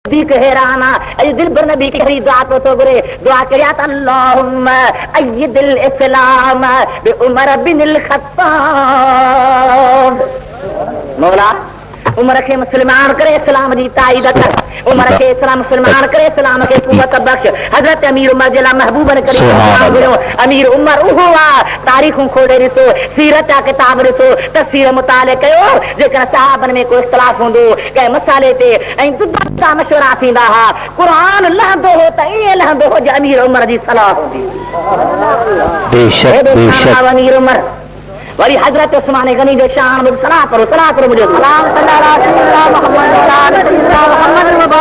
दीक हैराना अज दिल भर नबी की हरी दुआ तो गुरे दुआ करियात अल्लाहुम्मा अय्यिदिल इस्लाम बि उमर बिन खत्ताब। मौला उमर के मुसलमान करे इस्लाम जी ताईद कर, उमर के इस्लाम मुसलमान करे इस्लाम के कुव्वत बख्श। हजरत अमीर उमर जिला महबूबन करे अमीर उमर हुआ तारीखों खोले रिसो सीरत का किताब रिसो तफसीर मुताले कयो जेकर साहबन में कोई इख्तिलाफ हुंदो के मसाले ते ऐं दुदा मशवरा थींदा हा कुरान लहंदो हो त ए लहंदो हो जे अमीर उमर जी सलाह हुंदी। बेशक बेशक अमीर उमर वरी हजरत उस्मान गनी जो शान सलाह करो मुझे सलाम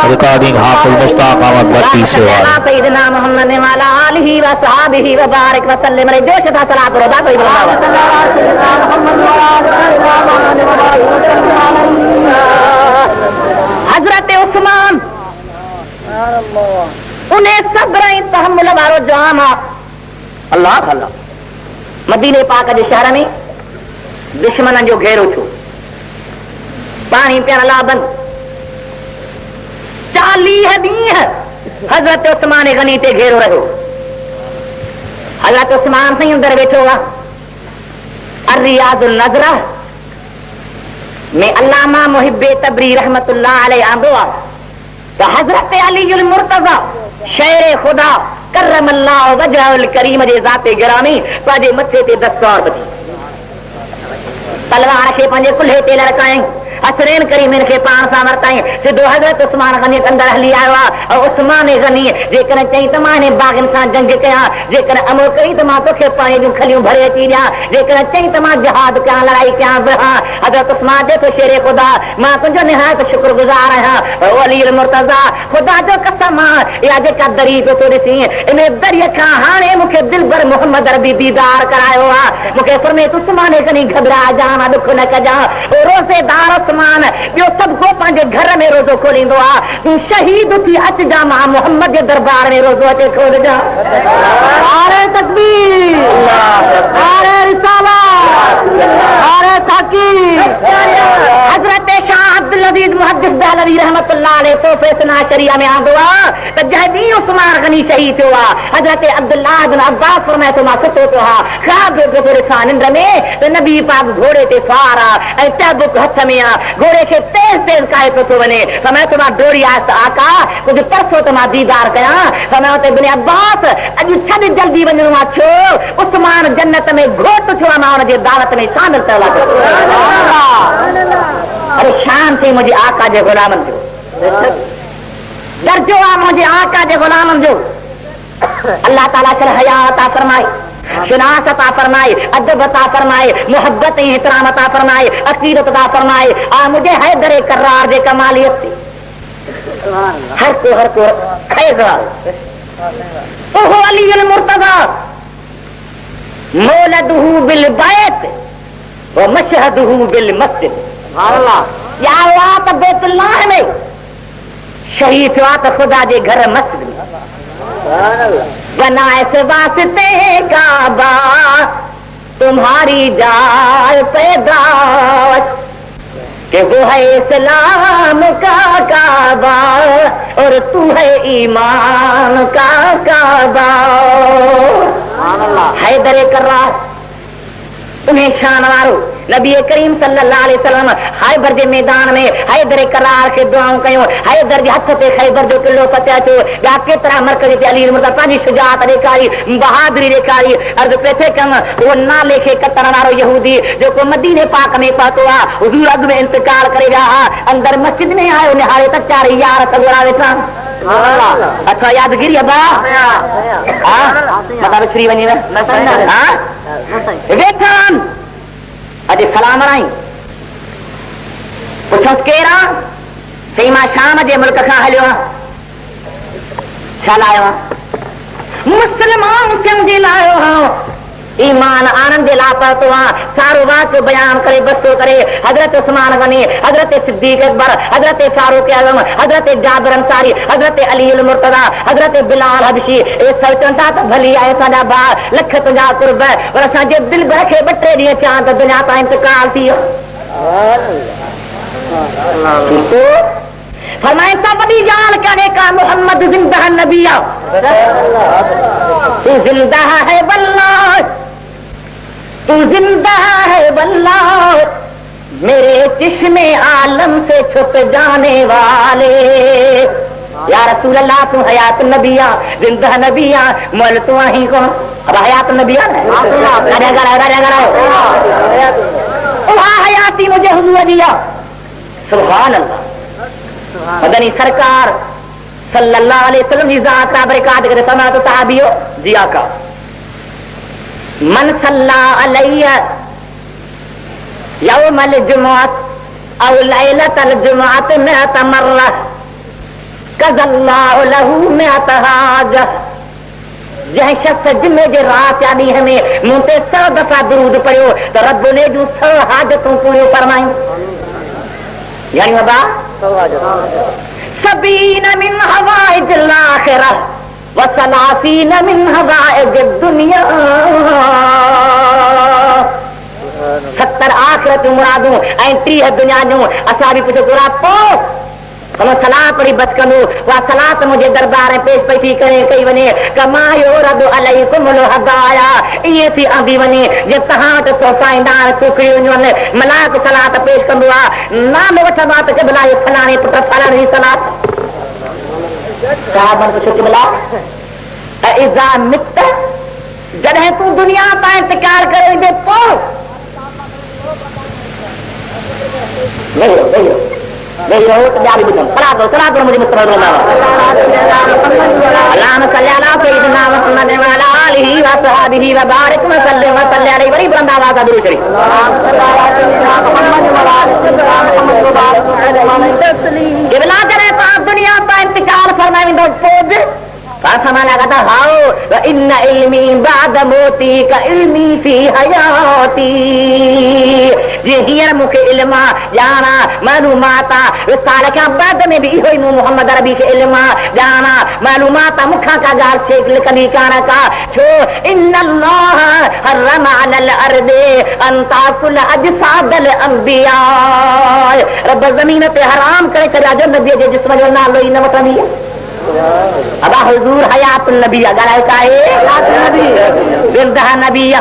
रिकॉर्डिंग हाफिज मुश्ताक अहमद भट्टी से सैयदना मोहम्मद वाला आलिहि व सहाबिहि व बारिक व सल्लम रे जोश था सलाह करो दा कोई हजरत उस्मान उन्हें सब्र तहम्मुल वारो जाम अल्लाह अल्लाह मदीने पाक जे शहर में दुश्मन जो घेरो छो पानी पियण ला बंद 40 ॾींहं हजरत उस्मान गनी ते घेरो रहो। हजरत उस्मान साईं अंदर वेठो आहे अर्रियादुल नज़रा में अल्लामा मुहिब्बे तबरी रहमतुल्लाह अलैह आंदो आहे त हजरत अलीउल मुर्तज़ा शेर खुदा करमल्लाहु वजहुल करीम जे ज़ाते गिरामी पंहिंजे मथे ते दस्तौर बधी तलवार खे पंहिंजे कुल्हे ते लड़काई असरेन करीमिन के पान सां वरताई सिधो हजरत उस्मान गनी अंदर हली आयो आहे। उस्मान गनी जेकर चई त मां हिन बागन सां जंग कयां, जेकर अमो कई त मां तोखे पाणी जूं खलियूं भरे अची ॾियां, जेकर चई त मां जिहाद कयां लड़ाई कयां विहां। हजरत उस्मान जे तो शेरे खुदा मां तुंहिंजो निहायत शुक्रगुज़ार आहियां। ओ अलीउल मुर्तज़ा खुदा जो कसम या जेका दरी तो ॾिसी इन दरीअ खां हाणे मूंखे दिलबर मोहम्मद अरबी दीदार करायो आहे। मूंखे फरमाए उस्मान गनी घबरा जान दुख न कजां। ओ रोज़ेदार उस्मान ॿियो सभु को पंहिंजे घर में रोज़ो खोलींदो आहे, तूं शहीद थी अच जा मां मोहम्मद जे दरबार में रोज़ो अचे खोलजा। नारे तकबीर, नारे रिसालत, नारे ताकीद। हजरत शाह अब्दुल अजीज मुहद्दिस दहलवी रहमतुल्लाह अलैह तोहफे शरिया में आंदो आहे त जॾहिं उस्मान गनी शहीद थियो आहे हजरत अब्दुल्लाह बिन अब्बास फरमाए थो मां सुतो पियो आहियां ख़्वाब पियो ॾिसां निंड में त नबी पाक घोड़े ते सवार आहे ऐं चाबुक हथ में आहे, घोड़े खे तेज तेज काए पियो थो वञे। फरमाए थो मां दौड़ी आयुसि आका कुझु तरसो त मां दीदार कयां। फरमायो त बिन अब्बास अॼु छॾ जल्दी वञणो आहे छो उस्मान जन्नत में घोट थियो आहे, मां हुनजे दावत में शामिल थियल आहे। अरे शान थी मुंहिंजे आका जे गुलामनि जो दर्जो आहे मुंहिंजे आका जे गुलामनि जो। अल्लाह ताला चल हया अता फरमाए, शिनास अता फरमाए, अदब अता फरमाए, मोहब्बत एहतराम अता फरमाए, अकीदत अता फरमाए। आ मुझे हैदर करार जे कमालियत हर को खैर ओहो अलीउल मुर्तज़ा मौलदहू बिल बैत व मशहदहू बिल मस्जिद। अल्लाह या हुआ त बैतुल्लाह में शहीद हुआ त खुदा जे घर मस्जिद में बना इस वास्ते काबा तुम्हारी जाय पैदाश कि वो है इस्लाम का काबा और तू है ईमान का काबा। हैदर करार उन्हें शान वारो नबी करीम सल्लल्लाहु अलैहि वसल्लम खैबर जे मैदान में हैदर करार के दुआऊं कयो, हैदर जे हथ ते खैबर जो किलो पचा थियो, या केतरा मरकज ते अली मुर्तज़ा पंहिंजी शुजाअत ॾेखारी, बहादुरी ॾेखारी। अर्ज़ पियो थिए कम उहो नाले खे कतण वारो यहूदी जेको मदीने पाक में पहुतो आहे, हुज़ूर अॻु में इंतकाल करे विया हा, अंदर मस्जिद में आयो निहारे त 4 यार सगोरा वेठा। अच्छा यादगिरी अबा मता विसरी वञी वेठा अॼु सलाम आई पुछोसि केरु आहे? चई मां शाम जे मुल्क खां हलियो आहियां। छा लायो आहे? मुस्लमान थियण जे लाइ आयो आहियां, ईमान आणण जे लाइ पहुतो आहियां। सारो वाक़ियो बयान करे बस्तो करे हज़रत उस्मान गनी, हज़रत सिद्दीक़ अकबर, हज़रत फारूक आज़म, हज़रत जाबिर अंसारी, हज़रत अलीउल मुर्तज़ा, हज़रत बिलाल हबशी ए सब चवनि था त भली आहे असांजा भाउ लख तुंहिंजा कुर्ब, पर असांजे दिल भर खे 2-3 ॾींहं थिया त दुनिया तां इंतकाल थी वियो। फरमाए सा वॾी ॻाल्हि नबिया तू जिंदा है वल्लाह, तू जिंदा है वल्लाह, मेरे चिश्मे आलम से छुप जाने वाले। या रसूल अल्लाह तू हयात नबिया जिंदा नबिया मोल तू ही कौन? अब हयात नबिया हयाती मुझे हुजूर दिया। सुभान अल्लाह। मदनी सरकार सल्लल्लाहु अलैहि वसल्लम की ज़ात बरकत के समात सहाबियों जिया का मन सल्ला अलैया यौमल जुमुअत औ लैलतल जुमुअत मिअत मर्रा कज़ल्लाहु लहू मिअत हाजा। जह शख्स जुमे जे रात यानी हमें मुंह ते 100 दफा दुरूद पढ़ियो तो रब ने जो 100 हाजतूं पूरियूं फरमायूं। यानी बाबा सबीन मिन हवाइजिल आखिरह व सलासीन मिन हवाइजिद दुनिया। 70 आखिरत मुरादूं ऐं 30 दुनिया जूं। असां बि कुझु घुरा पोइ हम सलाह पढ़ी बच कंदो वह सलाह तो मुझे दरबार में पेश पई थी करे कई वने कमायो रद अलैकुमुल हदाया ये थी आंदी वने जे तहां त सोसाइंदा सुखियूं वने मलाक सलाह त पेश कंदो आ नाम वठंदा त कबला फलाणे पुट फलाणी सलाह साहब को छुट्टी मिला इज़ा मित जॾहिं तू दुनिया तां इंतकाल करे दे पो नहीं रहो तो जारी बुझो सलाह दो मुझे मुस्तफा अल्लाह सल्ली अला सय्यिदिना मुहम्मद व अला आलिहि व सहाबिहि व बारिक व सल्लिम व सल्ली अलैहि बड़ी बुलंद आवाज़ का दुरूद शरीफ। क़िबला जॾहिं तव्हां दुनिया तां इंतकाल फरमाईंदो पोइ समाना कहता हाओ इन्न इल्मी बाद मोती का इल्मी फी हयाती। जे हींअर मूंखे इल्म आहे ॼाणा मालूमात आहे विसाल खां बाद में बि इहो ई मूं मोहम्मद अरबी खे इल्म आहे ॼाणा मालूमात आहे मूंखां का ॻाल्हि शेख लिखंदी कान का छो इन्न अल्लाह हर्रम अलल अर्दि अन ताकुल अजसादल अंबिया। रब ज़मीन ते हराम करे छॾिया जो नबीअ जे जिस्म जो नालो ई न वठंदी आहे। अबा हुजूर हयात नबिया ॻाल्हायो का आहे जिंदा नबिया।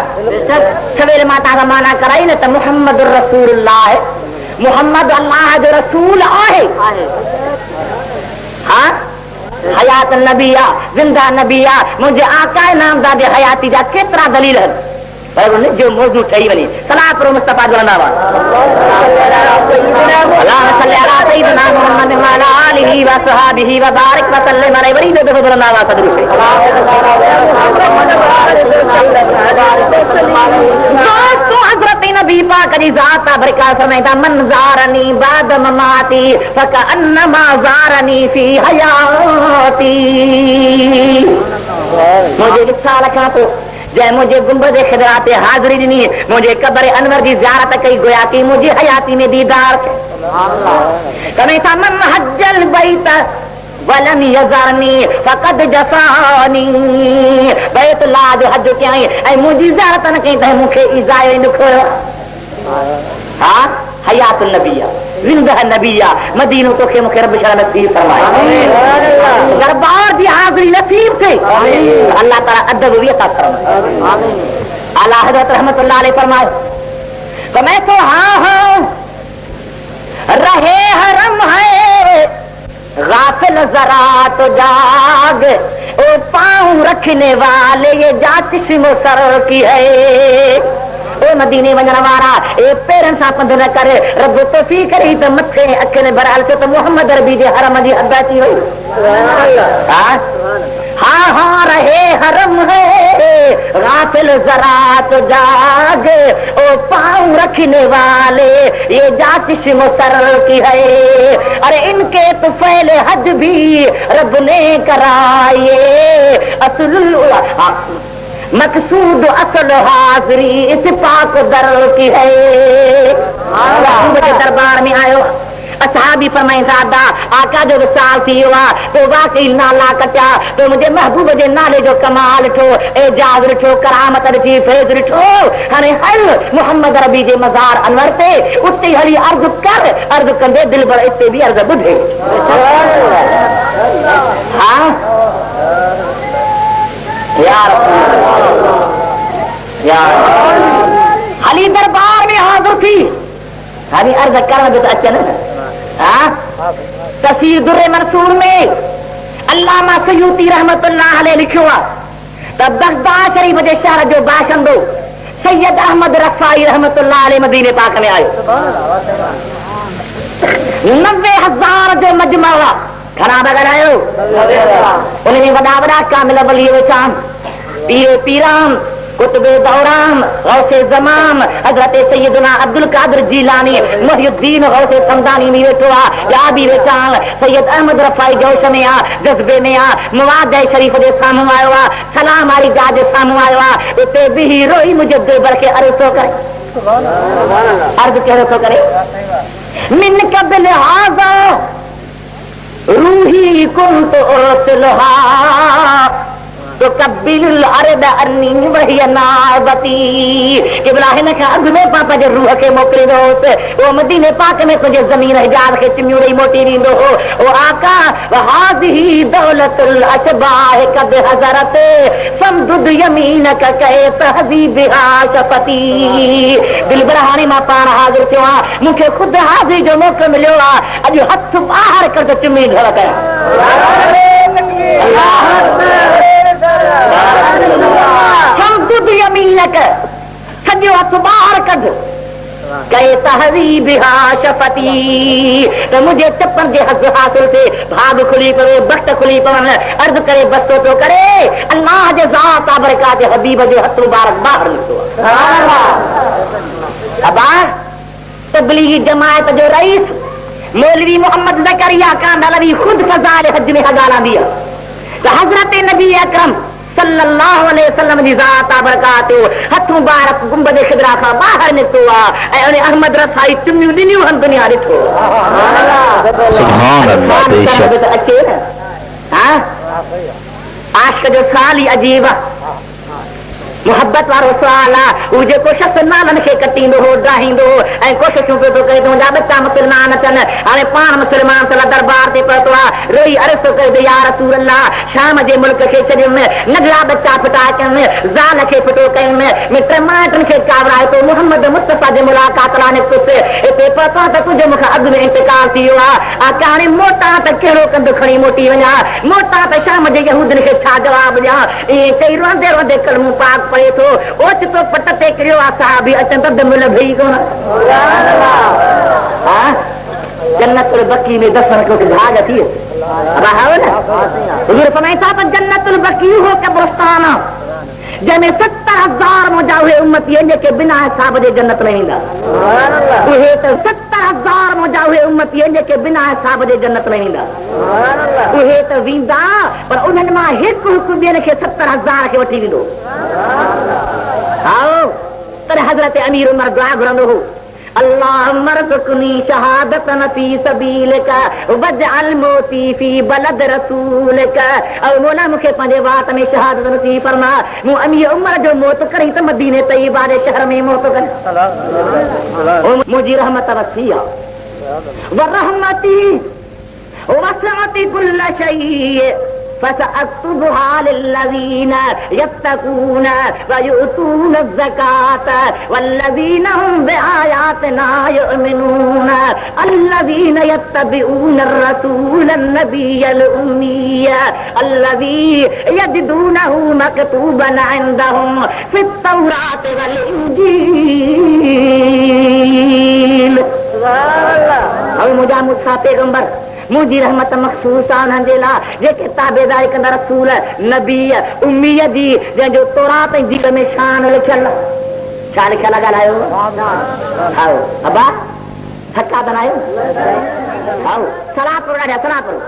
सवेरे माता का माना कराई न त मुहम्मद रसूलुल्लाह मुहम्मद अल्लाह जो रसूल आहे। हाँ हयात नबिया जिंदा नबिया मुंहिंजे आका नामदार जे हयाती जा केतिरा दलील आहिनि पर जो मौजू ठही वञे सलाह पर मुस्तफा जो नाम अल्लाह सल्ली अला सय्यिदिना मुहम्मद व अला आलिहि व सहाबिहि व बारिक व सल्लिम अलैहि वरी दे बुलंद आवाज़ से दोस्तों हज़रत नबी पाक जी ज़ात बरकत फरमाइंदा मन ज़ारनी बाद ममाती फकअन्नमा ज़ारनी फी हयाती। मुझे विसाल खां पोइ जै मुझे गुंबद खिदरा ते हाज़िरी ॾिनी मुझे कब्र अनवर जी ज़ियारत कई गोया की मुझे हयाती में दीदार कमे था मन हज्जल बैत वलन यज़रनी फक़द जफ़ानी। बैतुल्लाह जो हज कयई ऐं मुंहिंजी ज़ियारत न कई त मूंखे ईज़ायो ई ॾुखियो। हा हयात नबिया जिंदा नबिया मदीनो तोखे मूंखे रब शरण नसीब फरमाए दरबार जी हाज़िरी नसीब थे अल्लाह ताला अदब भी अता फरमाए। आला हज़रत रहमतुल्लाह अलैह फरमाए तो मैं तो हाँ रहे हरम है गाफिल जरा तो जाग ओ पाँव रखने वाले ये जातिश मुसर की है। ओ मदीने वञण वारा ए पेरनि सां पंधु न करे रब तोफ़ी करे त मथे अखियुनि भरियल थियो त मोहम्मद अरबी जे हरम जी हद अची वई। हाँ हाँ रहे हरम है गाफिल जरा तो जाग ओ पाँव रखने वाले ये जातिश मुसर की है। अरे इनके तो फैल हज भी रब ने कराए असुल मकसूद असल हाजिरी इस पाक दर की है। दरबार में आयो असहाबी फरमाइंदा आका जो विसाल थी वियो आहे तो वाकई नाला कटिया तो मुंहिंजे महबूब जे नाले जो कमाल ॾिठो एजाज़ ॾिठो करामत ॾिठी फैज़ ॾिठो। हाणे हल मोहम्मद अरबी जे मज़ार अनवर ते उते हली अर्ज़ कर अर्ज़ कंदे दिल भर इते बि अर्ज़ ॿुधे। हा मुज़क्कर में तो अचन हाँ तफसीर दुर्र मंसूर में अल्लामा सयूती रहमतुल्लाह अलैह लिखियो त बगदाद शरीफ जे शहर जो बाशिंदो सैयद अहमद रफ़ाई रहमतुल्लाह अलैह मदीने पाक में आयो 90,000 जो मजमा हुआ घणा बगैर आयो उनमें वॾा वॾा कामिल वली वेचान पीरे पीरान कुतुबे दौरान गौसे जमाम हजरत सैयदना अब्दुल कादिर जीलानी मुहियुद्दीन गौसे समदानी में वेठो आ या भी वेचान सैयद अहमद रफ़ाई जोश में आ जज्बे में आ मुवाद शरीफ जे साम्हूं आयो आ सलाम वाली जा जे साम्हूं आयो आ उते भी रोई मुझे दिल के अर्ज़ थो करे अर्ज़ कहिड़ो थो करे मिन कबिल हाज़ा रूही कुंत उरसिलहा तो कब्बिल अरद अन्नी वही नाबती इब्राहिम के अग में पापा जो रूह के मोकले दो वो मदीने पाक में तुझे जमीन हिजाब के चिम्यूड़ी मोटी रींदो ओ आका हाज़िही दौलतुल अशबाह कद हज़रत समदुद यमीनक कहे तहज़ीबिहा शफती दिल बरहाने मां पाण हाज़िर थियो आ मूंखे खुद हाज़िर जो मौक़ो मिलियो आ अॼु हथ ॿाहिरि कर त चुमी घर कया सॼो हथ ॿाहिरि कढ कहे तहज़ीबिहा शफती त मुंहिंजे चपनि जे हक़ हासिल थिए भाग खुली पवे बख़्त खुली पवन अर्ज़ करे बस्तो पियो करे अल्लाह जे ज़ात बरकात जे हबीब जो हथ मुबारक ॿाहिरि निकितो अबा तबलीगी जमायत जो रईस मौलवी मोहम्मद ज़करिया कांदलवी खुद फ़ज़ाइल हज में ॻाल्हाईंदी आहे त हज़रत नबी अकरम सल्लल्लाहु अलैहि वसल्लम जी ज़ात बरकातो हथ मुबारक गुंबद खिदरा खां ॿाहिरि निकितो आहे ऐं अहमद रफ़ाई चुमियूं ॾिनियूं हन दुनिया ॾिठो सुभान अल्लाह बेशक अचे न हां आशिक़ जो साल ई अजीब मोहब्बत वारो सवाल आहे उहो जेको शख़्स नालनि खे कटींदो हो डाहींदो हो ऐं कोशिशूं पियो थो करे तुंहिंजा बच्चा मुस्लमान अचनि हाणे पाण मुस्लमान तला दरबार ते पहुतो आहे रोई अर्ज़ थो करे या रसूल अल्लाह शाम जे मुल्क खे छॾियुमि नगड़ा बच्चा फिटा कयुमि ज़ाल खे फिटो कयुमि मिट माइटनि खे कावराए थो मोहम्मद मुस्तफ़ा जे मुलाक़ात लाइ निकितुसि हिते पहुतो त तुंहिंजो मूंखे अॻु में इंतकाल थी वियो आहे हाणे मोटा त कहिड़ो कंदु खणी मोटी वञा मोटा त शाम जे यहूदनि खे छा जवाब ॾियां ईअं चई रोंदे रोंदे कलमूं पाक पढ़े थो ओचितो पट ते किरियो आहे साहबी अचनि त दम लभई कोन जन्नतुल बकी में दफ़न को भाग थी हुजूर फरमाइनि था त जन्नतुल बकी हो कब्रिस्तान जंहिंमें 70,000 मुंहिंजा उहे उम्मती आहिनि जेके बिना हिसाब जे जन्नत में वेंदा उहे त 70,000 मुंहिंजा उहे उम्मती आहिनि जेके बिना हिसाब जे जन्नत में वेंदा उहे त वेंदा पर उन्हनि मां हिकु ॿियनि खे 70,000 खे वठी वेंदो आओ तॾहिं हज़रत अमीर उमर दुआ घुरंदो हो अल्लाहुम्मा रज़ुक़नी शहादतन फी सबीलिक वजअल मौती फी बलद रसूलिक और मौला मूंखे पंहिंजे वात में शहादत नसीब फरमा मूं अमीर उमर जो मौत करी त मदीने तैयबा जे शहर में मौत करी मुंहिंजी रहमत वसी आहे व रहमती वसअत कुल शै فسأكتبها للذين يتقون ويؤتون الزكاة والذين هم بآياتنا يؤمنون الذين يتبعون الرسول النبي الأمي الذي يجدونه مكتوبا عندهم في التوراة والإنجيل और मुझा मुसा पैगंबर मुंहिंजी रहमत मखसूस आहे उन्हनि जे लाइ जेके ताबेदारी कंदा रसूल नबी उम्मीअ जी जंहिंजो तौरात ऐं इंजील में शान लिखियल छा लिखियल आहे ॻाल्हायो आओ अबा थका त न आहियो आओ सलाह पढ़ो ॾाढा सलाह पढ़ो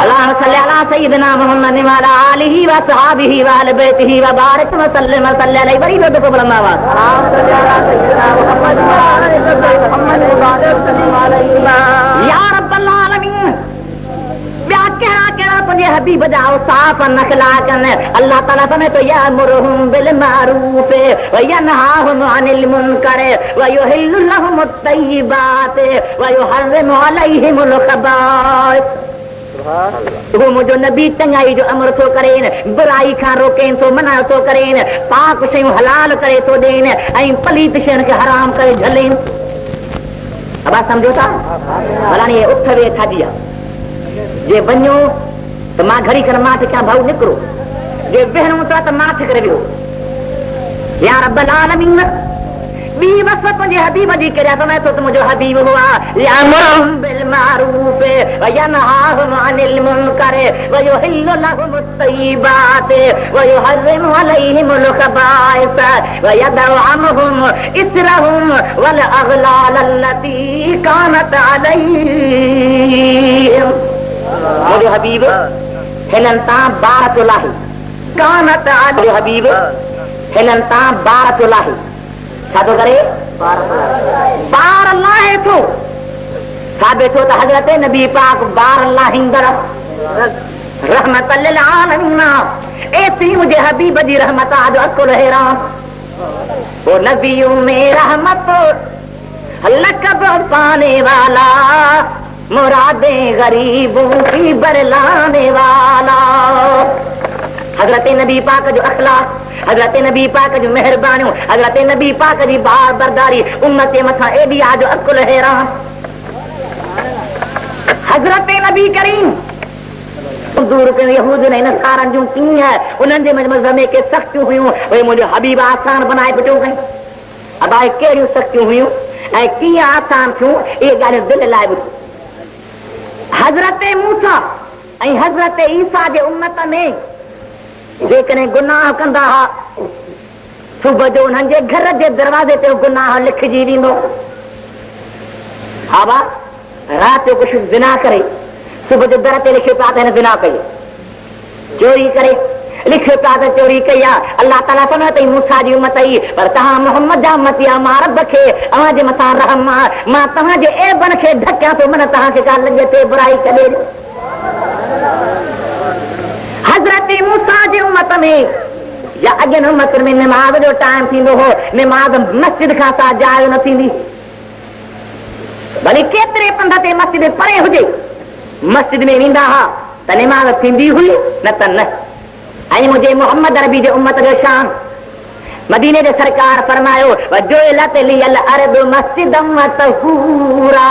اللهم صل على سيدنا محمد وعلى آله وصحبه وآل بيته وبارك وسلم عليه ورضي الله عنه اللهم صل على سيدنا محمد وعلى آله محمد وبارك وسلم عليه يا رب العالمين तुझे हबीब जाओ साफ नखलाकन अल्लाह ताला फरमाए तो यामुरुहुम बिल मारूफ व यनहाहुम अनिल मुनकर व युहिल्लु लहुम अत-तय्यिबात व युहर्रिमु अलैहिमुल खबाइस वो मुझो नबी चंगाई जो अमर थो करेन, बुराई खां रोकेन थो, मना थो करेन, पाक शयूं हलाल करे थो ॾेन ऐं पलीत शयुनि खे हराम करे झलेन। अब समझो था भला ये उठ वे ठाजी आहे जे वञो त मां घड़ी कर मां क्या भाऊ निकिरो, जे वेहणो था त मां करे वियो या रब्बल आलमीन बी वसत मुझे हबीब जी करिया तो मैं तो मुझे हबीब हुआ यामुरुहुम बिल मारूफ व यनहाहुम अनिल मुनकर व युहिल्लु लहुम अत-तय्यिबात व युहर्रिमु अलैहिमुल खबाइस व यदउ अन्हुम इसरहुम वल अगलाल अल्लती कानत अलैहिम। मुझे हबीब हिनन तां बारत लाही कानत मुझे हबीब हिनन तां बारत लाही छा तो करे बार लाहे थो छा बेठो त हज़रत नबी पाक बार लाहींदड़ रहमत लिल आलमीन एसी मुझे हबीब जी रहमत आज अकुल हैरान वो नबियों में रहमत लकब पाने वाला मुरादे गरीबों की बरलाने वाला। हजरत नबी पाक जो अखलाक, हजरत नबी पाक जो मेहरबानियों, हजरत नबी पाक जी बार बरदारी उम्मत मथा एडी आज अकुल हैरान। हजरत नबी करीम दूर के यहूद ने नसारन जो की है उन्हनि जे मज़हब के सख्तियूं हुयूं वे मुझे हबीब आसान बनाए पिटो गई। अब आए कहिड़ियूं सख्तियूं हुयूं ऐं कीअं आसान थियूं ये ॻाल्हियूं दिलि लाइ ॿुधो। हजरत मूसा ऐं हजरत ईसा जे उम्मत में जेकॾहिं गुनाह कंदा हा सुबुह जो उन्हनि जे घर जे दरवाज़े ते गुनाह लिखजी वेंदो हा बा राति जो कुझु ज़िना करे सुबुह जो दर ते लिखियो पिया त हिन ज़िना कई, चोरी करे लिखियो पिया त चोरी कई आहे। अल्लाह ताला चवंदो अथई मूसा जी उम्मत ई पर तव्हां मोहम्मद जा उम्मती आहे, मां रब खे अव्हां जे मथां रहम आहे, मां तव्हांजे ऐबनि खे ढकियां थो मन तव्हांखे का लॻे ते बुराई छॾे। हजरत मूसा जी उम्मत में या अॻियनि उम्मत में निमाज़ जो टाइम थींदो हो, निमाज़ मस्जिद खां सा जाइ न थींदी, भली केतिरे पंध ते मस्जिद परे हुजे मस्जिद में वेंदा हा त निमाज़ थींदी हुई न त न। ऐं मुंहिंजे मोहम्मद अरबी जे उम्मत जो शान मदीने जे सरकार फरमायो वजुइलत लियल अर्द मस्जिदम व तहूरा।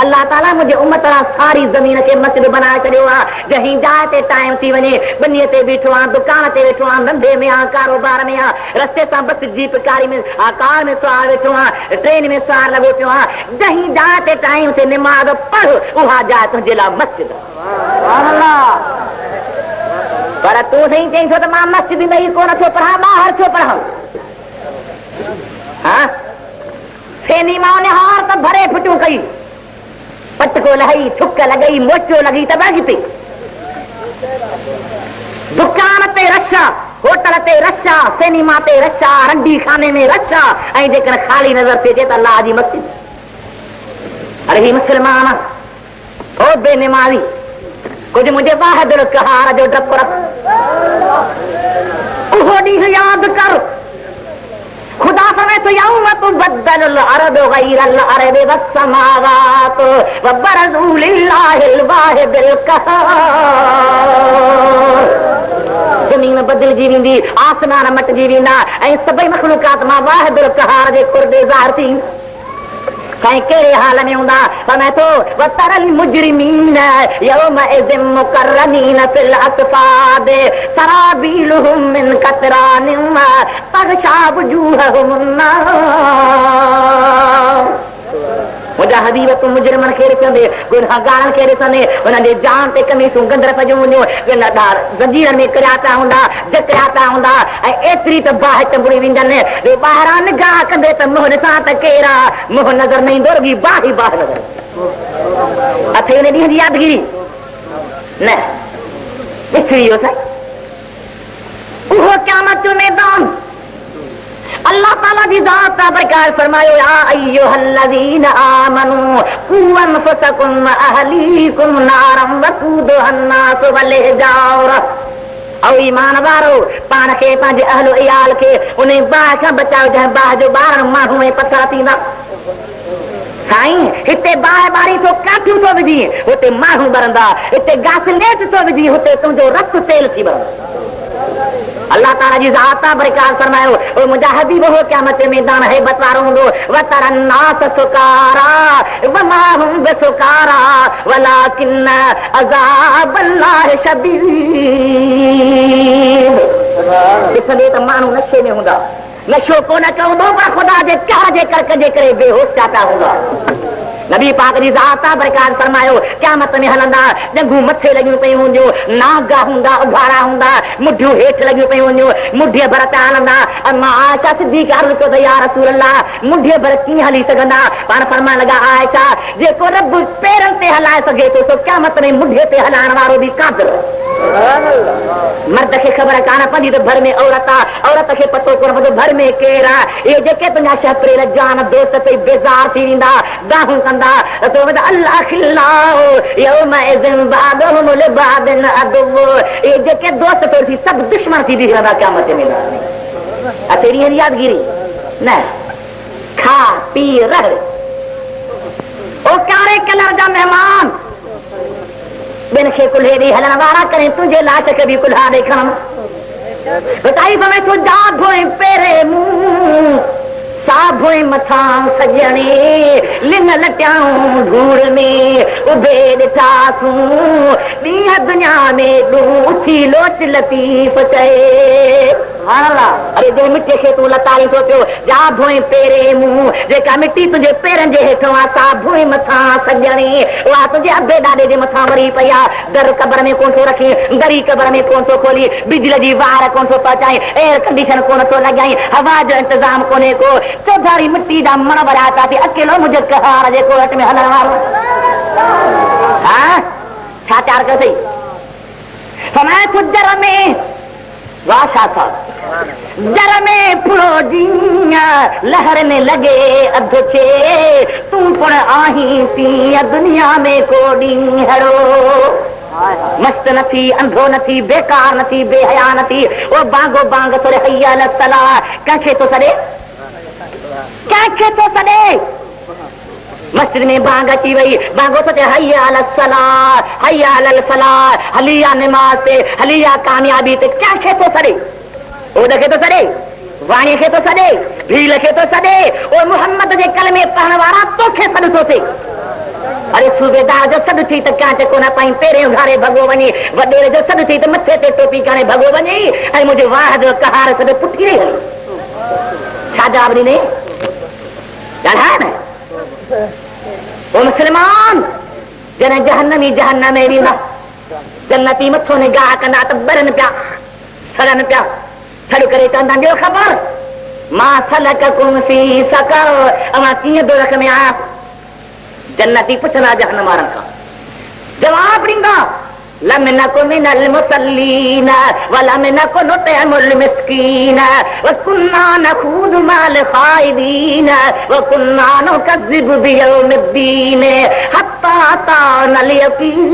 अल्लाह ताला मुझे उम्मत सारी जमीन के मस्जिद बनाए छॾियो आहे। जहीं जाइ ते टाइम थी वञे बनीअ ते बीठो आहे, दुकान ते वेठो आहे, धंधे में आहे, कारोबार में आहे, रस्ते सां बस जीप कारी में कार में सवार वेठो आहे, ट्रेन में सवार लॻो पियो आहे, जहीं जाइ ते टाइम ते निमाज़ पढ़ उहा जाइ तुंहिंजे लाइ मस्जिद। पर तूं सही चई छो त मां मस्जिद में ई कोन थो पढ़ां, ॿाहिरि छो पढ़ां? हा फेनी मां निहार त भरे फिटूं कई, पटको लही, थुक लॻई, मोचो लॻी त अॻिते दुकान ते रशा, होटल ते रशा, सिनेमा ते रशा, रंडी खाने में रशा ऐं जेकर ख़ाली नज़र थी अचे त अल्लाह जी मस्जिद। अरे ही मुस्लमान हो बेनिमाज़ी कुछ मुझे बहादुर कहार जो डप रख उहो ॾींहुं यादि कर खुदा समय तो यौम तुबद्दलुल अर्दु गैरल अर्दि वस्समावात व बरज़ू लिल्लाहिल वाहिदिल क़हार। ज़मीन बदिलजी वेंदी, आसमान मटिजी वेंदा ऐं सभई मख़लूक़ात मां वाहिदुल क़हार जे क़ुर्बे ज़ाहिर थी। कहीं कहिड़े हाल में हूंदा फरमाए थो वतरल मुजरिमीन यौमइज़िन मुक़र्रनीन फिल अस्फ़ाद सराबीलुहुम मिन क़तरानिन तग़शा वुजूहहुम अन्नार। मुंहिंजा हबीब तूं मुजरिमनि खे ॾिसंदे, गुनहगारनि खे ॾिसंदे हुननि जे जान ते कमीसूं गंदर पइजूं हूंदियूं, ज़ंजीरनि में किरिया पिया हूंदा, जकिया पिया हूंदा ऐं एतिरी त बाहि चंबड़ी वेंदनि ॿाहिरां निगाह कंदे त मुंहुं ॾिसां त केरु आहे, मुंहुं नज़र न ईंदो रुॻी बाहि नज़र अथई हुन ॾींहं जी यादगिरी न ॾिसी वियो साईं। उहो क़यामत जो मैदान अल्लाह ताला जी ज़ात का बरकार फरमायो या अय्युहल्लज़ीन आमनू कू अनफुसकुम व अहलीकुम नारम वक़ूदुहा अन्नास वल हिजारा। औ ईमान वारो पाण खे पंहिंजे अहल इयाल खे उन बाहि खां बचाओ जंहिं बाहि जो ॿारनि माण्हू ऐं पथर थींदा। साईं हिते बाहि बारी तो काठियूं थो विझी हुते माण्हू बरंदा हिते गास लेट थो विझी हुते तुंहिंजो रत तेल थी वरंदो अल्लाह ताला जी ज़ात बरकार फरमायो ओ मुंहिंजा हबीब हो क़यामत में मैदान हैबत वारो हूंदो वतरन नास सुकारा वमा हुम बिसुकारा वलाकिन अज़ाबल्लाहि शदीद ॾिसंदे त माण्हू नशे में हूंदा नशो कोन कवंदो पर ख़ुदा जे कहर जे करक जे करे बेहोश पिया हूंदा नबी पाक जी ज़ात बरकार फरमायो क़यामत में हलंदा जंगू मथे लॻियूं पयूं हूंदियूं नागा हूंदा उघाड़ा हूंदा मुठियूं हेठि लॻियूं पयूं हूंदियूं मुठीअ भर पिया हलंदा अम्मा आयशा सिद्दीक़ अर्ज़ कयो त या रसूल अल्लाह मुठीअ भर कीअं हली सघंदा पाण फरमाइण लॻा आयशा जेको रब पेरनि ते हलाए सघे थो सो क़यामत में मुठीअ ते हलाइण वारो बि कादिर मर्द खे ख़बर कान पवंदी त भर में औरत आहे औरत खे पतो कोन पवंदो भर में केरु आहे इहे जेके तुंहिंजा शहप्रेल जान दोस्त ते बेज़ार थी वेंदा दाहूं कंदा अल्लाह खिलाओ यौमइज़िन बादहुम लिबादिन अदुव इहे जेके दोस्त तोड़सी सभु दुश्मन थी बीह रहंदा क़यामत में अतेरी यादगिरी न खा पी रह ओ कारे कलर जा मेहमान बिन खे कुल्हे ॾेई हलण वारा करे तुंहिंजे लाश खे बि कुल्हा ॾेखण बताई भवे तूं जा धोए पेरे मुंहुं साभोए मथां सजणे लिन लटियाऊं धूड़ में उभे ॾिठासूं ॾींहं दुनिया में ॾूथी लोच लतीफ़ चए अरे जे मिटीअ खे तूं लताड़ी थो पियो जा भोए पेरे मुंहुं जेका मिटी तुंहिंजे पेरनि जे हेठो आहे सा भोए मथां सजणे उहा तुंहिंजे अबे ॾाॾे जे मथां वरी पई आहे दर क़बर में कोन थो रखी दरी क़बर में कोन थो खोली बिजली जी वार कोन थो पहुचाई एयर कंडीशन कोन थो लॻाई हवा जो इंतज़ाम कोन्हे को चौधारी मिट्टी जा मण भरिया था थी अकेलो मुंहिंजो कहार जेको हट में हलण वारो छा चार कयो अथई समय सुजर में वाह छा था जर में पुरो जीअं लहर में लॻे अधु चे तूं पण आहीं तीअं दुनिया में को ॾींहड़ो मस्त न थी अंधो न थी बेकार न थी बेहया न थी ओ बांगो बांग थोरे हय्या सला कंहिंखे थो सॾे कंहिंखे थो सॾे मस्जिद में बांग अची वई बांगो थो चए हय्या अल फलाह हली आ निमाज़ ते हली आ कामयाबी ते कंहिंखे थो सॾे ओॾ खे थो सॾे वाणीअ खे थो सॾे भील खे थो सॾे ओ मुहम्मद जे कलमे पढ़ण वारा तोखे सॾु थो थिए अरे सूबेदार जो सॾु थी त कांच कोन पाई पहिरें उघारे भॻो वञे वॾेरे जो सॾु थी त मथे ते टोपी काणे भॻो वञे ऐं मुंहिंजे वाह जो कहार सॾु पुठी रही हली छा जवाब ॾिने ॻाल्हाए न ओ मुस्लमान जॾहिं जहन्नमी जहन्नम में वेंदा जन्नती मथो निगाह कंदा त ॿरनि पिया सड़नि पिया सड़ करे चवंदा ॾियो ख़बर मां सलककुम फी सक़र अवां कीअं दोरख में आया जन्नती पुछंदा जहन्नम वारनि खां जवाब ॾींदा लम नकु मिनल मुसल्लीन वलम नकु नुतइमुल मिस्कीन वकुन्ना नखूदु माल खाइदीन वकुन्ना नुकज़्ज़िबु बियौमिद्दीन हत्ता अतानल यकीन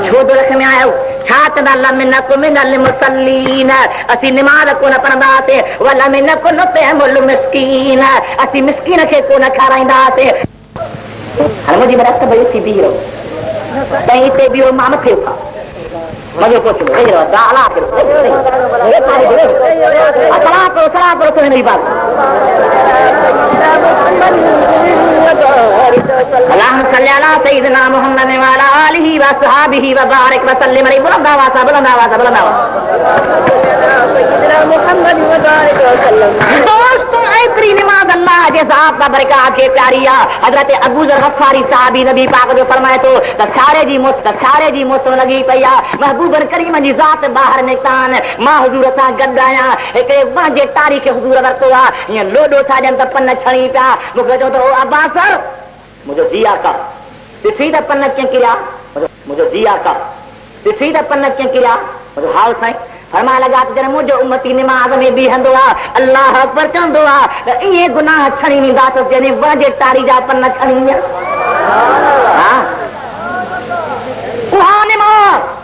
छो दोरख में आयो छा चवंदा लम नकु मिनल मुसल्लीन असीं निमाज़ कोन पढ़ंदासीं वलम नकु नुतइमुल मिस्कीन असीं मिस्कीन खे कोन खाराईंदासीं हाणे मुंहिंजी रत भई थी बीह रहो तई हिते बीहो मां मथे उथां मज़ो पोइ वेही रहो अला करो सलाह करो तो हिन जी बात अल्लाहुम्मा सल्ली अला सय्यिदिना मुहम्मद व अला आलिहि व असहाबिहि व बारिक व सल्लिम अलैहि बुलंद आवाज़ सय्यिदिना मुहम्मद व बारिक व सल्लम दोस्तों ऐतरी निमाज़ अल्लाह जे ज़ात दा बरकात के प्यारी आहे हज़रत अबू ज़र गफ़ारी साहबी नबी पाक जो फरमाए थो त सारे जी मौत लॻी पई आहे महबूब करीम जी ज़ात ॿाहिरि निकितान मां हुज़ूर सां गॾु आहियां हिकिड़े वण जे टारी खे हुज़ूर वरितो आहे हीअं लोॾो था ॾियनि त पन छणी पिया मूंखे चओ त ओ अब्बास मुंहिंजो जी आका ॾिसी त पन कीअं किरिया मुंहिंजो जी आका ॾिसी त पन कीअं किरिया मुंहिंजो हाल साईं फरमाइण लॻा त जॾहिं मुंहिंजो उम्मती निमाज़ में बीहंदो आहे अल्लाह अकबर चवंदो आहे त ईअं गुनाह छणी ॾींदासीं जॾहिं वण जे टारी जा पन छणी उहा निमाज़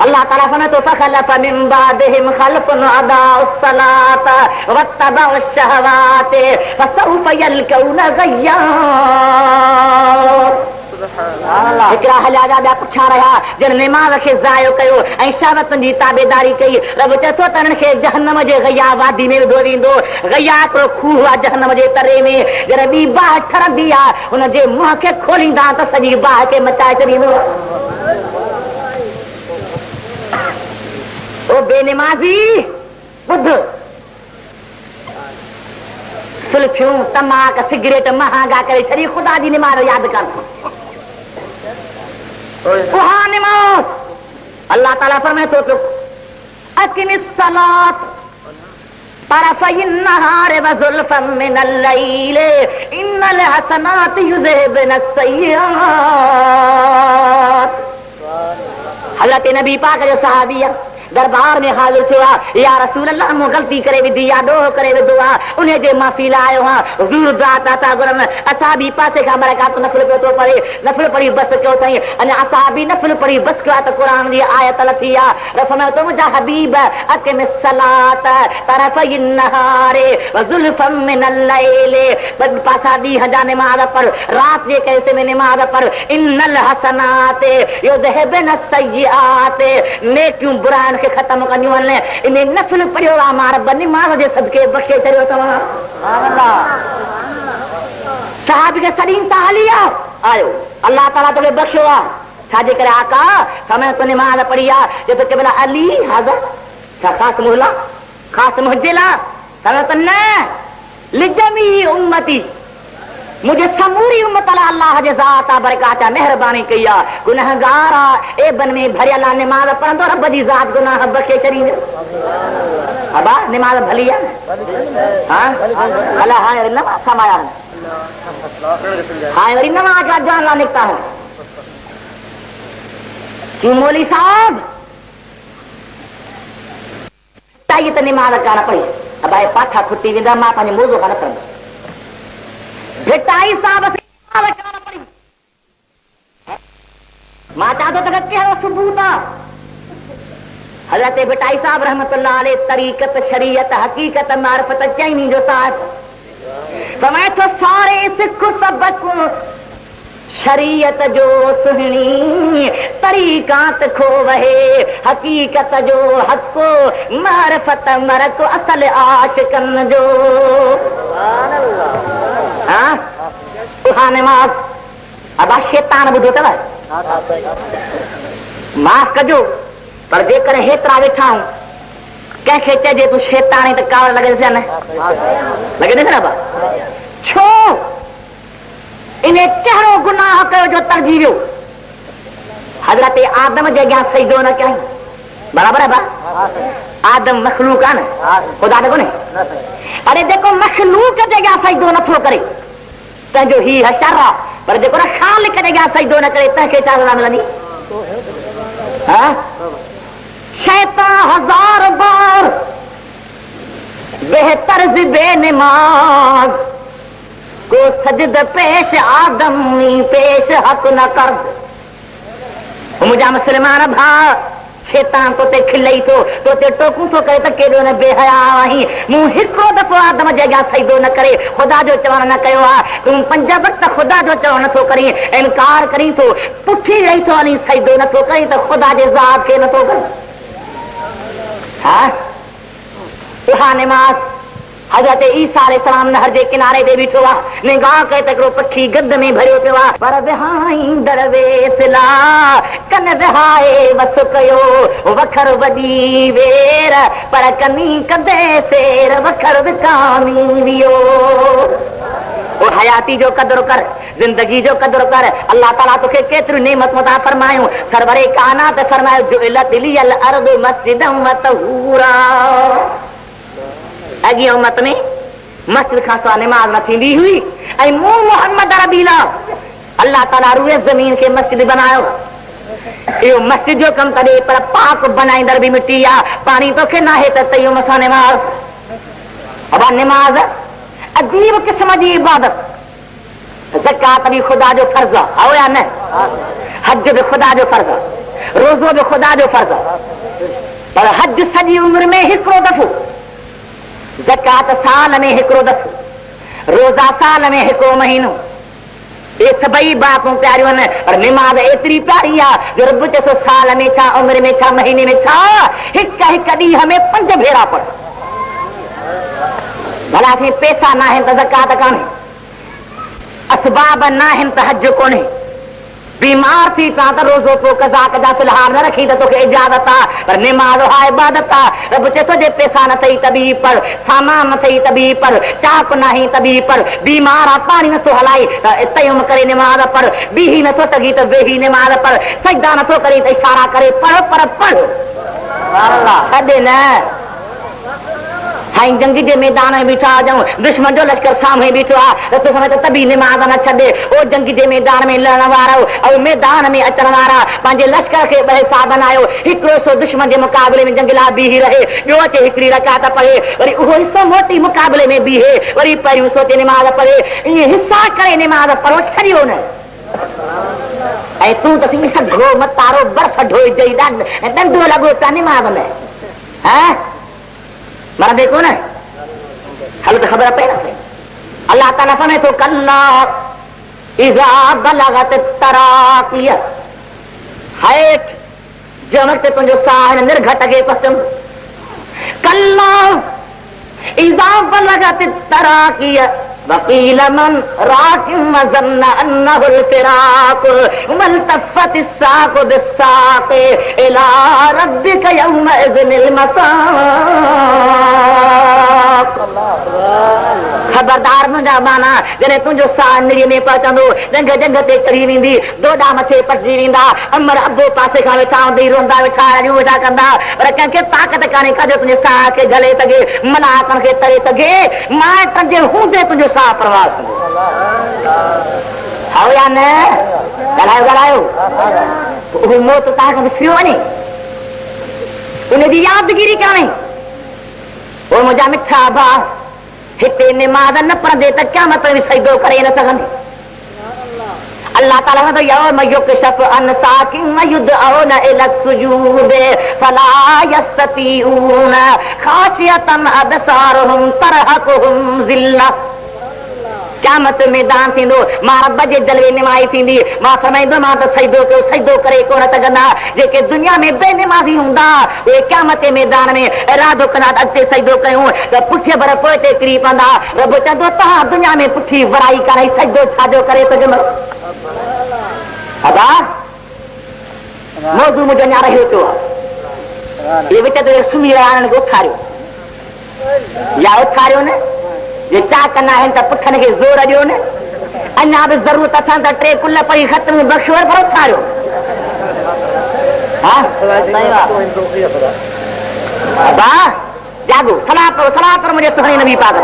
अल्लाह ताला फरमाए तो फखलफ मिन बादिहिम खल्फुन अदाउस सलात वत्तबउश शहवात फसौफ यल्कौना गय्या। हिकिड़ा हलिया ॿिया पुछा रहिया जिन निमाज़ खे ज़ायो कयो ऐं शहवतुनि जी ताबेदारी कई। रब चए थो त हिननि खे जहन्नम जे गया वादी में विधो वेंदो। गया हिकिड़ो खूह आहे जहन्नम जे तरे में, जॾहिं ॿी बाहि ठरंदी आहे हुनजे मुंहं खे खोलींदा त सॼी बाहि खे मचाए छॾींदो। ओ बेनिमाज़ी ॿुध, सुल्फियूं तमाक सिगरेट महांगा करे छॾी, ख़ुदा जी निमाज़ यादि कर। उहा निमाज़ अल्लाह ताला फरमाए थो अक़िमिस सलात तरफ़इन नहार व ज़ुल्फ़न मिनल लैल इन्नल हसनात युज़हिबन सय्यात। हज़रत नबी पाक जो सहाबी दरबार में हाज़िर थियो आहे, या रसूल अल्लाह मूं ग़लती करे विधी या ॾोह करे विधो आहे, उन जे माफ़ी लाइ आयो आहियां। हुज़ूर दुआ था घुरनि। असां बि पासे खां बरकात नफ़िल पियो थो पढ़े, नफ़िल पढ़ी बस कयो अथई, अञा असां बि नफ़िल पढ़ी बस कयो आहे त क़ुर जी आयत लथी आहे। रफ़रमायो तो मुंहिंजा हबीब अक़िमिस सलात तरफ़इन नहार व ज़ुल्फ़न मिनल लैल, पासा ॾींहं जा निमाज़ पढ़, रात जे कैसे में निमाज़ पढ़। इन्नल हसनात युज़हिबन सय्यात, नेकियूं बुराइनि खे ख़त्म कंदियूं आहिनि। इन नफ़िल पढ़ियो आहे मां रब निमाज़ जे सदके बख़्शे छॾियो अथव। साहिब खे सॾीन था हली आयो, अल्लाह ताला तोखे बख़्शियो आहे। छाजे करे आका समय तो निमाज़ पढ़ी आहे जो तो केवल अली हाज़र छा ख़ासि मोहला ख़ासि मुंहिंजे लाइ समय तो न लिजमी उम्मती, मुझे समूरी उम्मत अल्लाह जे ज़ात बरकात मेहरबानी कई आहे। गुनहगार एबन में भरियल निमाज़ पढ़ंदो, रब जी ज़ात गुनाह बख़्शे छॾींदो। अबा निमाज़ भली आहे हां भला हाणे वरी नवां समाया हाणे वरी नवां जान निकिता हूं क्यों मौली साहब ताई त निमाज़ कान पढ़ी। अबा पाठा खुटी वेंदा, मां पंहिंजे मौज़ो कान पढ़ंदो। भिटाई साहब पढ़ी मां चाह तो कहिड़ो सबूत आहे। हज़रत भिटाई साहब रहमतुल्लाह अलैह तरीक़त शरीयत हकीकत मारिफत चईनी जो साथ फरमाए थो सारे सिख सबक शरीयत जो सुहिणी तरीक़ात खो वहे हकीकत जो हक़ो मारिफत मरक असल आशिकन जो। हाँ उहा निमाज़ अबा शैतान ॿुधो अथव, माफ़ कजो पर जेकॾहिं हेतिरा वेठा आहियूं कंहिंखे चइजे तूं शैतानी त कावड़ लॻे न लॻे ॾिस न बा छो इन कहिड़ो गुनाह कयो जो तरजी वियो। हज़रत आदम जे अॻियां सजदो न कयईं, बराबरि आहे बा आदम मखलूक आहे न, ख़ुदा न कोन्हे। अरे जेको मखलूक जे अॻियां सजदो नथो करे तंहिंजो ही हशर आहे, पर जेको न ख़ालिक जे अॻियां सजदो न करे तंहिंखे छा सज़ा मिलंदी। शैतान 1000 बार बेहतर बेनिमाज को सजद पेश आदमी पेश हक न कर। मुंहिंजा मुस्लमान भाउ शैतान तोते खिलई थो, तोते टोकूं थो करे त केॾो न बेहया आहीं। मूं हिकिड़ो दफ़ो आदम जे अॻियां सजदो न करे ख़ुदा जो चवण न कयो आहे, तूं 5 वक़्त ख़ुदा जो चवण नथो करी, इनकार करी थो, पुठी रही थो वञी सजदो नथो करी त ख़ुदा जे ज़ात खे नथो करे। हा इहा निमाज़ हज़रत ईसा अलैहिस्सलाम नहर जे किनारे ते बीठो आहे, निगाह कए त हिकिड़ो पखी गंद में भरियो पियो आहे। पर विहाई दरवेसला कन विहाए वस कयो वखर वॾी वेर पर कनी कदे सेर वखर विकामी वियो। ओ हयाती जो कदर कर, जिंदगी जो कदर कर। अल्लाह ताला तोखे केतिरियूं नेमतूं अता फरमायूं। सरवरे कानात फरमायो जुइलत लियल अर्द मस्जिदम व तहूरा। अॻी उम्मत में मस्जिद खां सवाइ निमाज़ न थींदी हुई ऐं मूं मोहम्मद अरबी लाइ अल्लाह ताला रूए ज़मीन खे मस्जिद बनायो। इहो मस्जिद जो कमु करे पर पाक बनाईंदड़ बि मिटी आहे। पाणी तोखे नाहे त तयो मथां निमाज़। अब निमाज़ अजीब क़िस्म जी इबादत। ज़कात भी खुदा जो फर्ज़ आहे या न, हज भी खुदा जो फर्ज़ आहे। रोज़ो जो खुदा जो फर्ज़ पर हज सॼी उम्र में हिकिड़ो दफ़ो, ज़कात साल में हिकिड़ो दफ़ो, रोज़ा साल में हिकिड़ो महीनो। ये सभई बातूं प्यारियूं आहिनि, पर निमाज़ एतिरी प्यारी आहे जो रब चए थो साल में छा, उम्र में छा, महीने में छा, हिक हिक ॾींहं में 5 भेरा पढ़। भला सी पैसा ना आहिनि त ज़कात कान्हे, असबाब ना आहिनि त हज कोन्हे, बीमार थी पा त रोज़ो तो कज़ा कजा फिलहाल न रखी त तोखे इजाज़त आहे, पर निमाज़ हा इबादत आहे। रब चए थो जे पैसा न अथई तॾहिं पढ़, सामान न अथई तॾहिं पढ़, चाक न आई तॾहिं पढ़, बीमार आहे पाणी नथो हलाई त तयम करे निमाज़ पढ़, बीही नथो सघी त वेही निमाज़ पढ़, सजदा नथो करे त इशारा करे पढ़, पर पढ़ कॾहिं न। साईं जंग जे मैदान में बीठा हुजऊं, दुश्मन जो लश्कर साम्हूं बीठो आहे त तोखे त बि निमाज़ न छॾे। ओ जंग जे मैदान में लड़ण वारो ऐं मैदान में अचण वारा पंहिंजे लश्कर खे ॿ हिसा बनायो, हिकिड़ो सो दुश्मन जे मुक़ाबले में जंग लाइ बीही रहे, ॿियो अचे हिकिड़ी रकात पढ़े, वरी उहो हिसो मोटी मुक़ाबले में बीहे, वरी पहिरियों सोचे निमाज़ पढ़े। ईअं हिसा करे निमाज़ पढ़ो, छॾियो न। ऐं तूं त थी सघो मतारो बर्फ़ ढोइजई ॾंडो लॻो पिया निमाज़ में, हा माना देखो ना, हल तो खबर पे ना। अल्लाह ताला फरमाए तो कल्ला इज़ा बलगत तराकिया, हाइट जब वक्त तुझो साह निर्घट के पसम, कल्ला इज़ा बलगत तराकिया वकील मन राकिम ज़न्न अन्नहुल फिराक मल्तफ़त साक़ बिस्साक़ इला रब्बिक यौमइज़िनिल मसाक़। खबरदार मुंहिंजा माना जॾहिं तुंहिंजो साह निड़ीअ में पहुचंदो, जंग जंग ते करी वेंदी, डोडा मथे पटिजी वेंदा, अमर अबो पासे खां वेठा हूंदी, रोंदा वेठा, अड़ियूं वेठा कंदा, पर कंहिंखे ताक़त कान्हे काजो तुंहिंजे साह खे झले सघे, मलाकनि खे तरे सघे। मां तुंहिंजे हूंदे तुंहिंजो साह परवाह कंदो हो या न? ॻाल्हायो ॻाल्हायो, उहो मौत तव्हांखे विसरियो वञे, उनजी यादगिरी कान्हे। ओ मुंहिंजा मिठा भाउ, हिते निमाज़ न पढ़ंदे त क़यामत में सजदो करे न सघंदे। अल्लाह ताला ने तो यौम युकशफ अन साकिन व युदअउन इला सुजूद फला यस्ततीऊन खाशियतन अबसारहुम तरहकुहुम ज़िल्ला। क़यामत मैदान थींदो, मां रब जे जलवे निमाई थींदी, मां फरमाईंदो मां त सजदो कयो, सजदो करे कोन सघंदा। जेके दुनिया में बेनिमाज़ी हूंदा उहे क़यामत जे मैदान में इरादो कंदा त अॻिते सजदो कयूं त पुठिए भर पोइ ते किरी पवंदा। रब चवंदो तव्हां दुनिया में पुठी वराई करे सजदो छाजो करे सघंदो? अदा मौज़ू मुंहिंजो अञा रहियो पियो आहे, इहे विच ते सुम्ही रहिया आहिनि, उथारियो या उथारियो न, जे चाक न आहिनि त पुठनि खे ज़ोर ॾियो न, अञा बि ज़रूरत अथनि त 3 कुल पई ख़तम बख़्शो पर उथारियो। हा जागो, सलाह पर मुझे सुहाने नबी पाक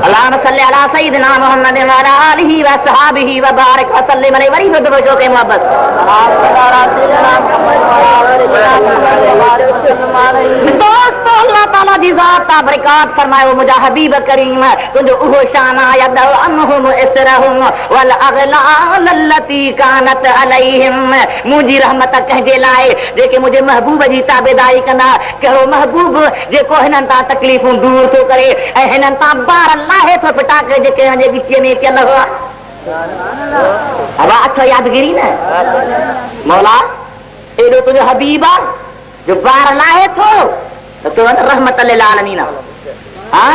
अल्लाहुम्मा सल्ली अला सय्यिदिना मुहम्मद व अला आलिहि व अस्हाबिहि व बारिक व सल्लिम अलैहि वरी बद बशो के मोहब्बत। दोस्तों अल्लाह ताला जी ज़ात बरकात फरमायो, मुझा हबीब करीम तुझो उहो शान आयद अनहुम इसरहुम वल अगलाल लती कानत अलैहिम। मुंहिंजी रहमत कंहिंजे लाइ जेके मुंहिंजे महबूब जी ताबेदारी कंदा, कहिड़ो महबूब जेको हिननि तां तकलीफ़ूं दूर थो करे ऐं हिननि तां ॿार लाहे थो पिटाके जेके हिन जे विच में थियल हुआ। हवा अथव यादगिरी न, मौला एॾो तुंहिंजो हबीब आहे जो ॿार लाहे थो त तूं रहमत लिल आलमीन। हा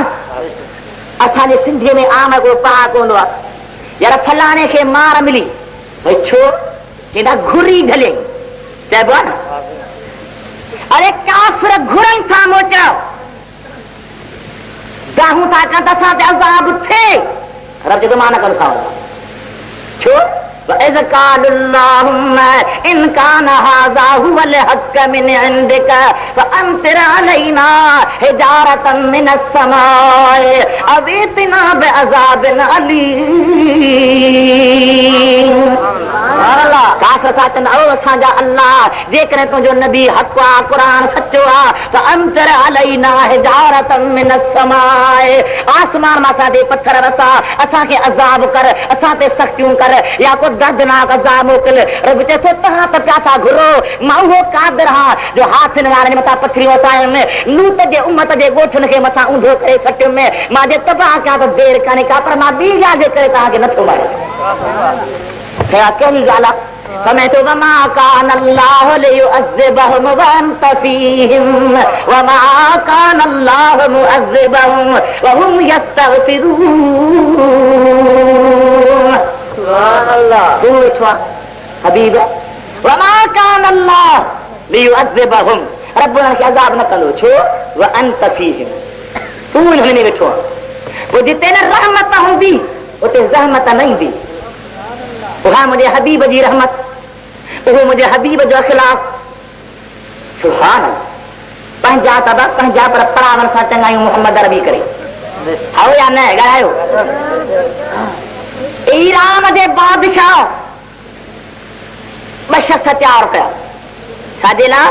असांजे सिंधीअ में आम को पहाको हूंदो आहे, यार फलाणे खे मार मिली, भई छो केॾा घुरी ढले चइबो आहे न, अरे काफ़िर घुरनि था मोचाओ, चाहूं था कंदा असां ते अज़ाब थिए, रब चए थो मां न कंदो छो वइज़ क़ालुल्लाहुम्मा इन कान हाज़ा हुवल हक़्क़ मिन इंदिक फ़अम्तिर अलैना हिजारतन मिनस समाए अव इतना बिअज़ाबिन अलीम। काफ़िर साचन ओ असांजा अल्लाह जेकॾहिं तुंहिंजो नबी हक़ आहे क़ुरान सचो आहे त अम्तिर अलैना हिजारतन मिनस समाए आसमान मां असां ते पत्थर वसा असांखे अज़ाब कर असां ते सख़्तियूं कर या को दर्दनाक अज़ाब मोकिल। रब चए थो तव्हां त पिया था घुरो मां उहो क़ादिर आहियां जो हाथियुनि वारनि मथां पथरियूं वसायुमि लूत जे उम्मत जे ॻोठनि खे मथां ऊंधो करे छॾियुमि मां जे तबाह कयां त देरि कान्हे का पर मां ॿी ॻाल्हि जे करे तव्हांखे नथो मारियां। कहिड़ी ॻाल्हि आहे फरमाए थो वमा कान अल्लाहु लियुअज़्ज़िबहुम वअन्त फ़ीहिम वमा कान अल्लाहु मुअज़्ज़िबहुम वहुम यस्तग़फ़िरून। सुभान अल्लाह। तू वेठो हबीब वमा कान अल्लाहु लियुअज़्ज़िबहुम रब उन्हनि खे अज़ाब न कंदो छो वअन्त फ़ीहिम तू हिन में वेठो पोइ जिते न रहमत हूंदी उते ज़हमत न ईंदी। उहा मुंहिंजे हबीब जी रहमत उहो मुंहिंजे हबीब जो अख़लाक़। सुभान पंहिंजा तबा पंहिंजा पर परावन सां चङायूं मोहम्मद अरबी करे आओ या न ॻाल्हायो। ईरान जे बादशाह ॿ शख़्स तयारु कया छाजे लाइ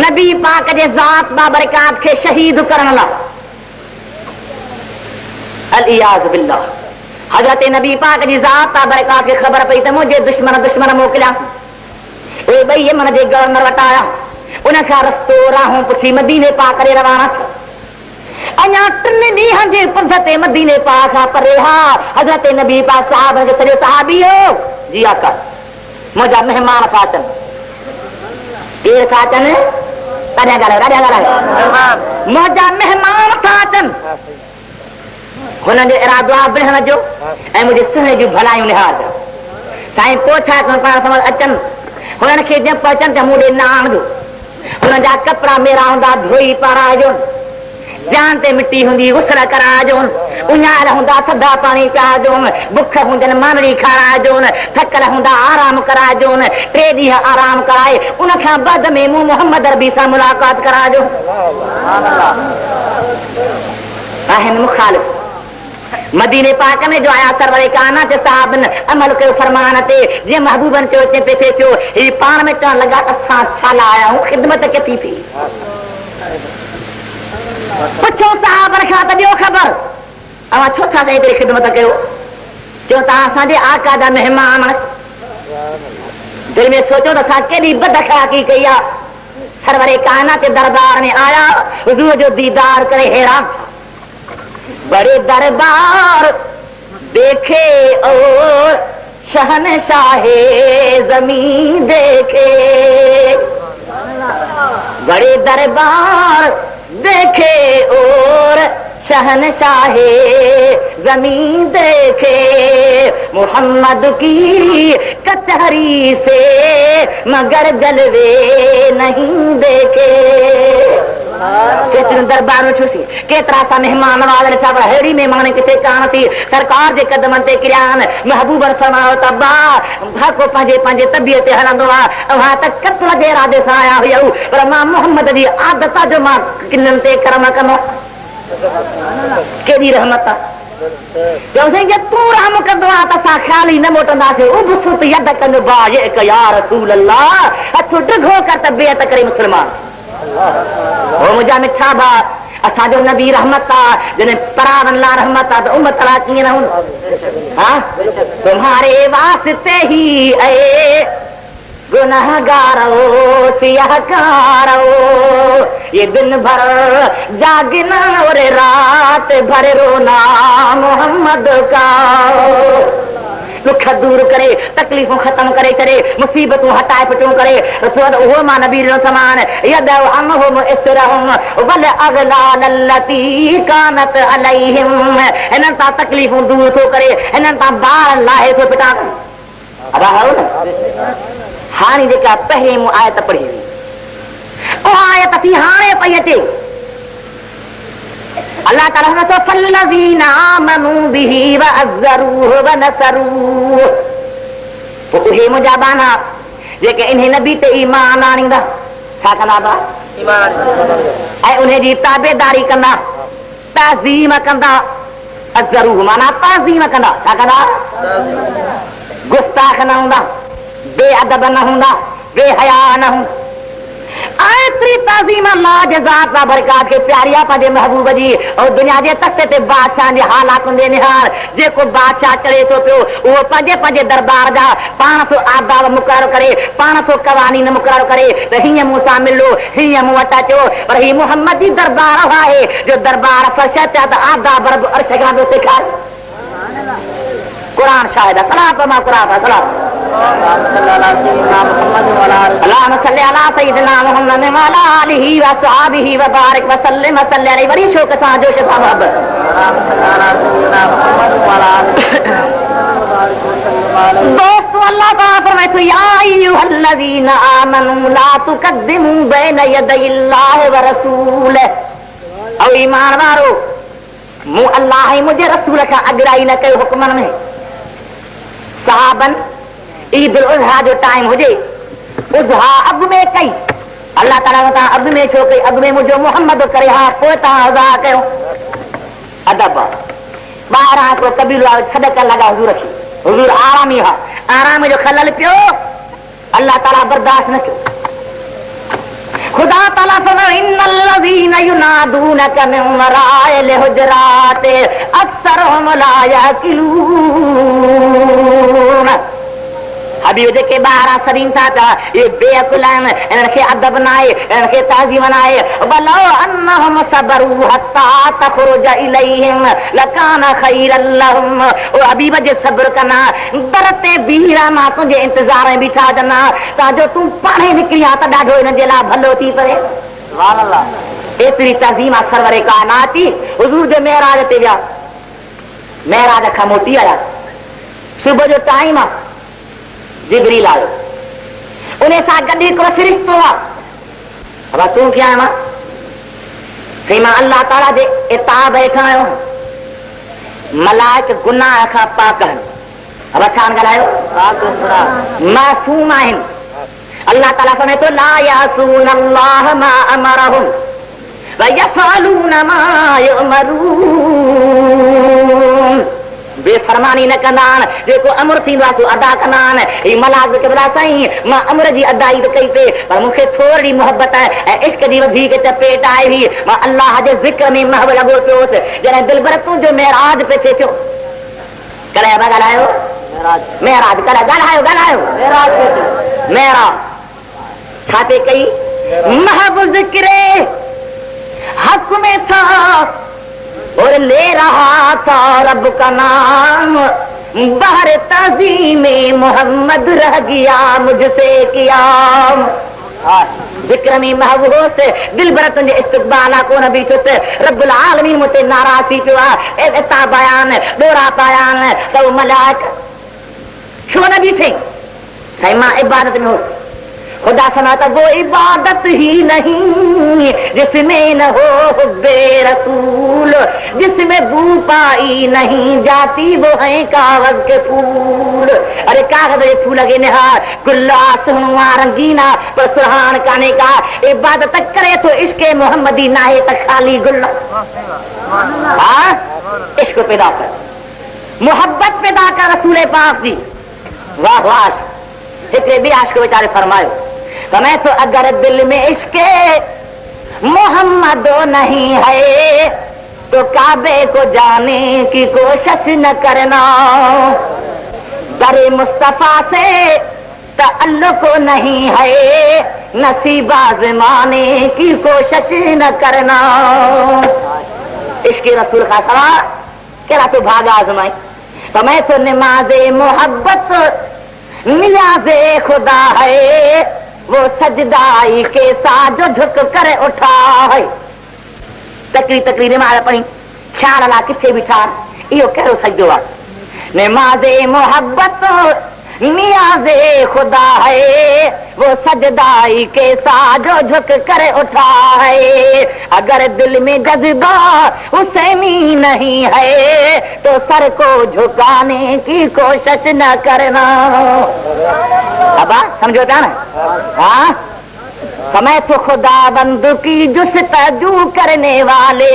नबी पाक जे ज़ात बाबरकात खे शहीद करण लाइ। अलियाज़ बिल्लाह हज़रत नबी पाक जी ज़ात बाबरकात खे ख़बर पई त मुंहिंजे दुश्मन मोकिलिया उहे ॿई यमन जे गवर्नर वटि आया उन खां रस्तो राहूं पुछी मदीने पाक ॾे रवाना थिया। अञा 3 ॾींहंनि जे पंध ते मदीने पाक खां परे हा हज़रत नबी पाक साहब खे सॼो सहाबी हो जी आका मुंहिंजा महिमान था अचनि केर था अचनि ॾाढा ॻाल्हायो मुंहिंजा महिमान था अचनि। हुननि जो इरादो आहे बिहण जो ऐं मुंहिंजे सुहिणे जूं भलायूं निहार साईं पोइ छा कनि पाण समझ अचनि हुननि खे जंहिं पहुचनि त मूं ॾे नाण जो हुननि जा कपिड़ा मेरा हूंदा धोई पाराइजो जान ते मिटी हूंदी उसर कराइजो उञार हूंदा थधा पाणी पियारिजो बुख हुजनि मानड़ी खाराइजो थकल हूंदा आराम कराइजो 3 ॾींहं आराम कराए उन खां बाद में मूं मोहम्मद अरबी सां मुलाक़ात कराइजो। आहिनि मुखालिफ़ मदीने पाक में जो आया सरवर काइनात साहब अमल कयो फरमान ते जीअं महबूबन चयो चए पे थियो ही पाण में चवण लॻा असां छा लाइ आया आहियूं ख़िदमत केतिरी थी पुछो साहबन खां त ॾियो ख़बर अवां छो था एतिरी ख़िदमत कयो चयो तव्हां असांजे आका जा महिमान दिलि में सोचो त असां केॾी बदअख़लाक़ी कई आहे सरवर काइनात दरबार में आया हुज़ूर जो दीदार करे हैरान बड़े दरबार देखे और शहनशाहे ज़मीन देखे बड़े दरबार देखे और शहनशाहे ज़मीन देखे मोहम्मद की कचहरी से मगर जलवे नहीं देखे। केतिरियूं दरबारूं छुसी केतिरा सा महिमान वाले सब हेड़ी महिमान किथे कान थी सरकार जे कदमनि ते किरिया आहिनि महबूबन फरमायो त बा हको पंहिंजे तबियत ते हलंदो आहे अवां त कत्ल जे इरादे सां आया हुयऊं पर मां मोहम्मद जी आदत जो मां किननि ते करम कंदो केॾी रहमत आहे चयोसीं जे तूं रहम कंदो आहे त असां ख़्याल ई न मोटंदासीं उबसुत यद कंदो बा या रसूल अल्लाह हथ डिघो कर त बेअत करे मुस्लमान ओ मुंहिंजा मिठा भाउ असांजो नबी रहमत आहे जॾहिं परावन ला रहमत आहे त उम्मत ला कीअं न हूंदो हा तुम्हारे वास्ते ही ऐ गुनहगारो सियाहकारो ये दिन भर जागना और रात भर रोना मोहम्मद का दुख दूर करे तकलीफ़ूं ख़त्म करे करे मुसीबतूं हटाए पिटूं करे उहो मां नबी जो समान यदउ अनहुम इसरहुम वल अगलाल लती कानत अलैहिम इन्हनि तां तकलीफ़ूं दूर थो करे इन्हनि तां बार लाहे थो पिटा हाणे जेका पहिरीं मूं आयत पढ़ी हुई उहा आयत थी हाणे पई अचे अल्लाह ताला ने तो फल्लज़ीना आमनू बिही व अज़्ज़रूहु व नसरूहु उहे मुंहिंजा बाना जेके इन नबी ते ईमान आणींदा छा कंदा बा ऐं उन जी ताबेदारी कंदा ताज़ीम कंदा ज़रूर माना ताज़ीम कंदा छा कंदा गुस्ताख न हूंदा बेअदब न हूंदा बेहया न हूंदा एतरी ताज़ीम अल्लाह जे ज़ात सा बरकात के प्यारिया पंहिंजे महबूब जी और दुनिया जे तख़्ते ते बादशाह जे हालातुनि जे निहार जेको बादशाह चढ़े थो पियो उहो पंहिंजे पंहिंजे दरबार जा पाण थो आदाब मुक़ररु करे पाण थो क़वानीन मुक़ररु करे त हीअं मूंसां मिलो हीअं मूं वटि अचो पर ही मुहम्मद जी दरबार आहे जो दरबार फर्श पिया त आदाब रब अर्श खां थो सेखारे कुरान शाहिद सलात मां कुरान सलात अल्लाहुम्मा सल्ली अला सय्यिदिना मुहम्मद व अला आलिहि व असहाबिहि व बारिक व सल्लिम व सल्ली अलैहि वरी शौक़ सां जोश सां मोहब्बत दोस्तों अल्लाह ताला फरमाए थो या अय्युहल्लज़ीना आमनू ला तुक़द्दिमू बैन यदयिल्लाहि व रसूलिहि औ ईमान वारो मूं अल्लाह ऐं मुंहिंजे रसूल खां अॻिराई न कयो हुकमनि में साहबन ईद उल अज़हा जो टाइम हुजे उज़हा अॻु में कई अल्लाह ताला तव्हां अॻु में छो कई अॻु में मुंहिंजो मुहम्मद करे हा पोइ तव्हां उज़हा कयो अदब ॿाहिरां हिकिड़ो कबीलो आहे सॾक लॻा हुज़ूर खे हुज़ूर आराम ई हा आराम जो खलल पियो अल्लाह ताला बर्दाश्त न कयो खुदा ताला फरमाए इन्नल लज़ीना युनादूनका मिन वराइल हुजरात अक्सरहुम ला याकिलून हबीब जेके ॿाहिरां सरीन था पिया इहे बेअकुल आहिनि इन्हनि खे अदब न आहे इन्हनि खे ताज़ीम न आहे वलो अन्नहुम सबरू हत्ता तख़रुज इलैहिम लकान खैरन लहुम ओ हबीब जे सब्र कना दर ते बीहरा मां तुंहिंजे इंतज़ार में बीठा हुजनि तां जो तूं पाणे निकिरी आ त ॾाढो हिन जे लाइ भलो थी पए सुभान अल्लाह एतिरी ताज़ीम आहे सरवरे काइनात जी हुज़ूर जे मेराज ते विया मेराज खां मोटी आया सुबुह जो टाइम आहे जिब्रील आयो उन सां गॾु हिकिड़ो फ़रिश्तो आहे अब तूं कीअं आहियां चई मां अल्लाह ताला जे इताब हेठां आयो मलाइक गुनाह खां पाक आहिनि अब छा ॻाल्हायो मासूम आहिनि अल्लाह ताला फरमाए थो ला यासून अल्लाह मा अमरहुम व यफ़अलून मा युअमरून बेफरमानी न कंदा आहिनि जेको अमर थींदो आहे सो अदा कंदा आहिनि ही मलाज़ के भला साईं मां अमर जी अदाई त कई पे पर मूंखे थोरी मोहबत ऐं इश्क जी वधीक चपेट आहे हुई मां अल्लाह जे ज़िक्र में महव लॻो पियोसि जॾहिं दिलबर तुंहिंजो मेराज पे थिए थियो कॾहिं था ॻाल्हायो मेराज कॾहिं ॻाल्हायो मेराज छा ते कई महब ज़िक्र हक़ में था और ले रहा था रब का नाम बहर ताज़ीम मोहम्मद रह गया मुझसे कियाम जिक्र में महबूस दिल भर तुंहिंजे इस्तक़बाल को न बीठुस रब्बुल आलमीन मुझसे नाराज़ थी पियो आहे एता बयान ॾोरा बयान त मलाइक छो न बीठे साईं मां इबादत में हुउसि खुदा सनाता वो इबादत ही नहीं जिसमें न हो हुब्बे रसूल जिसमें बू पाई नहीं जाती वो है कागज के फूल अरे कागज के फूल के निहार गुल्ला सुनवा रंगीना पर सुहान काने का इबादत करे तो इश्क मोहम्मदी ना है तो खाली गुल्ला इश्क पैदा कर मोहब्बत पैदा कर रसूल पाक जी वाह वाह एक भी आशिक बेचारे फरमायो मैं तो अगर दिल में इश्क मोहम्मद नहीं है तो काबे को जाने की कोशिश न करना दरे मुस्तफा से ताल्लुक नहीं है नसीब आज़माने की कोशिश न करना इश्क रसूल का सवाल क्या तो भाग आजमाई तो मैं तो नमाज़े मोहब्बत नियाज़े खुदा है वो सजदाई के साथ जो झुक कर उठा है तकरी नमाज़ पढ़ी ख्याल ला किथे बीठा इहो कहिड़ो सजदो आहे नमाज़े मोहब्बत नियाज़े खुदा है वो सजदाई के साथ जो झुक कर उठा है। अगर दिल में जज्बा हुसैनी नहीं है तो सर को झुकाने की कोशिश न करना। अब समझो क्या ना? हाँ, समय तो खुदा बंदू की जुस्तजू करने वाले,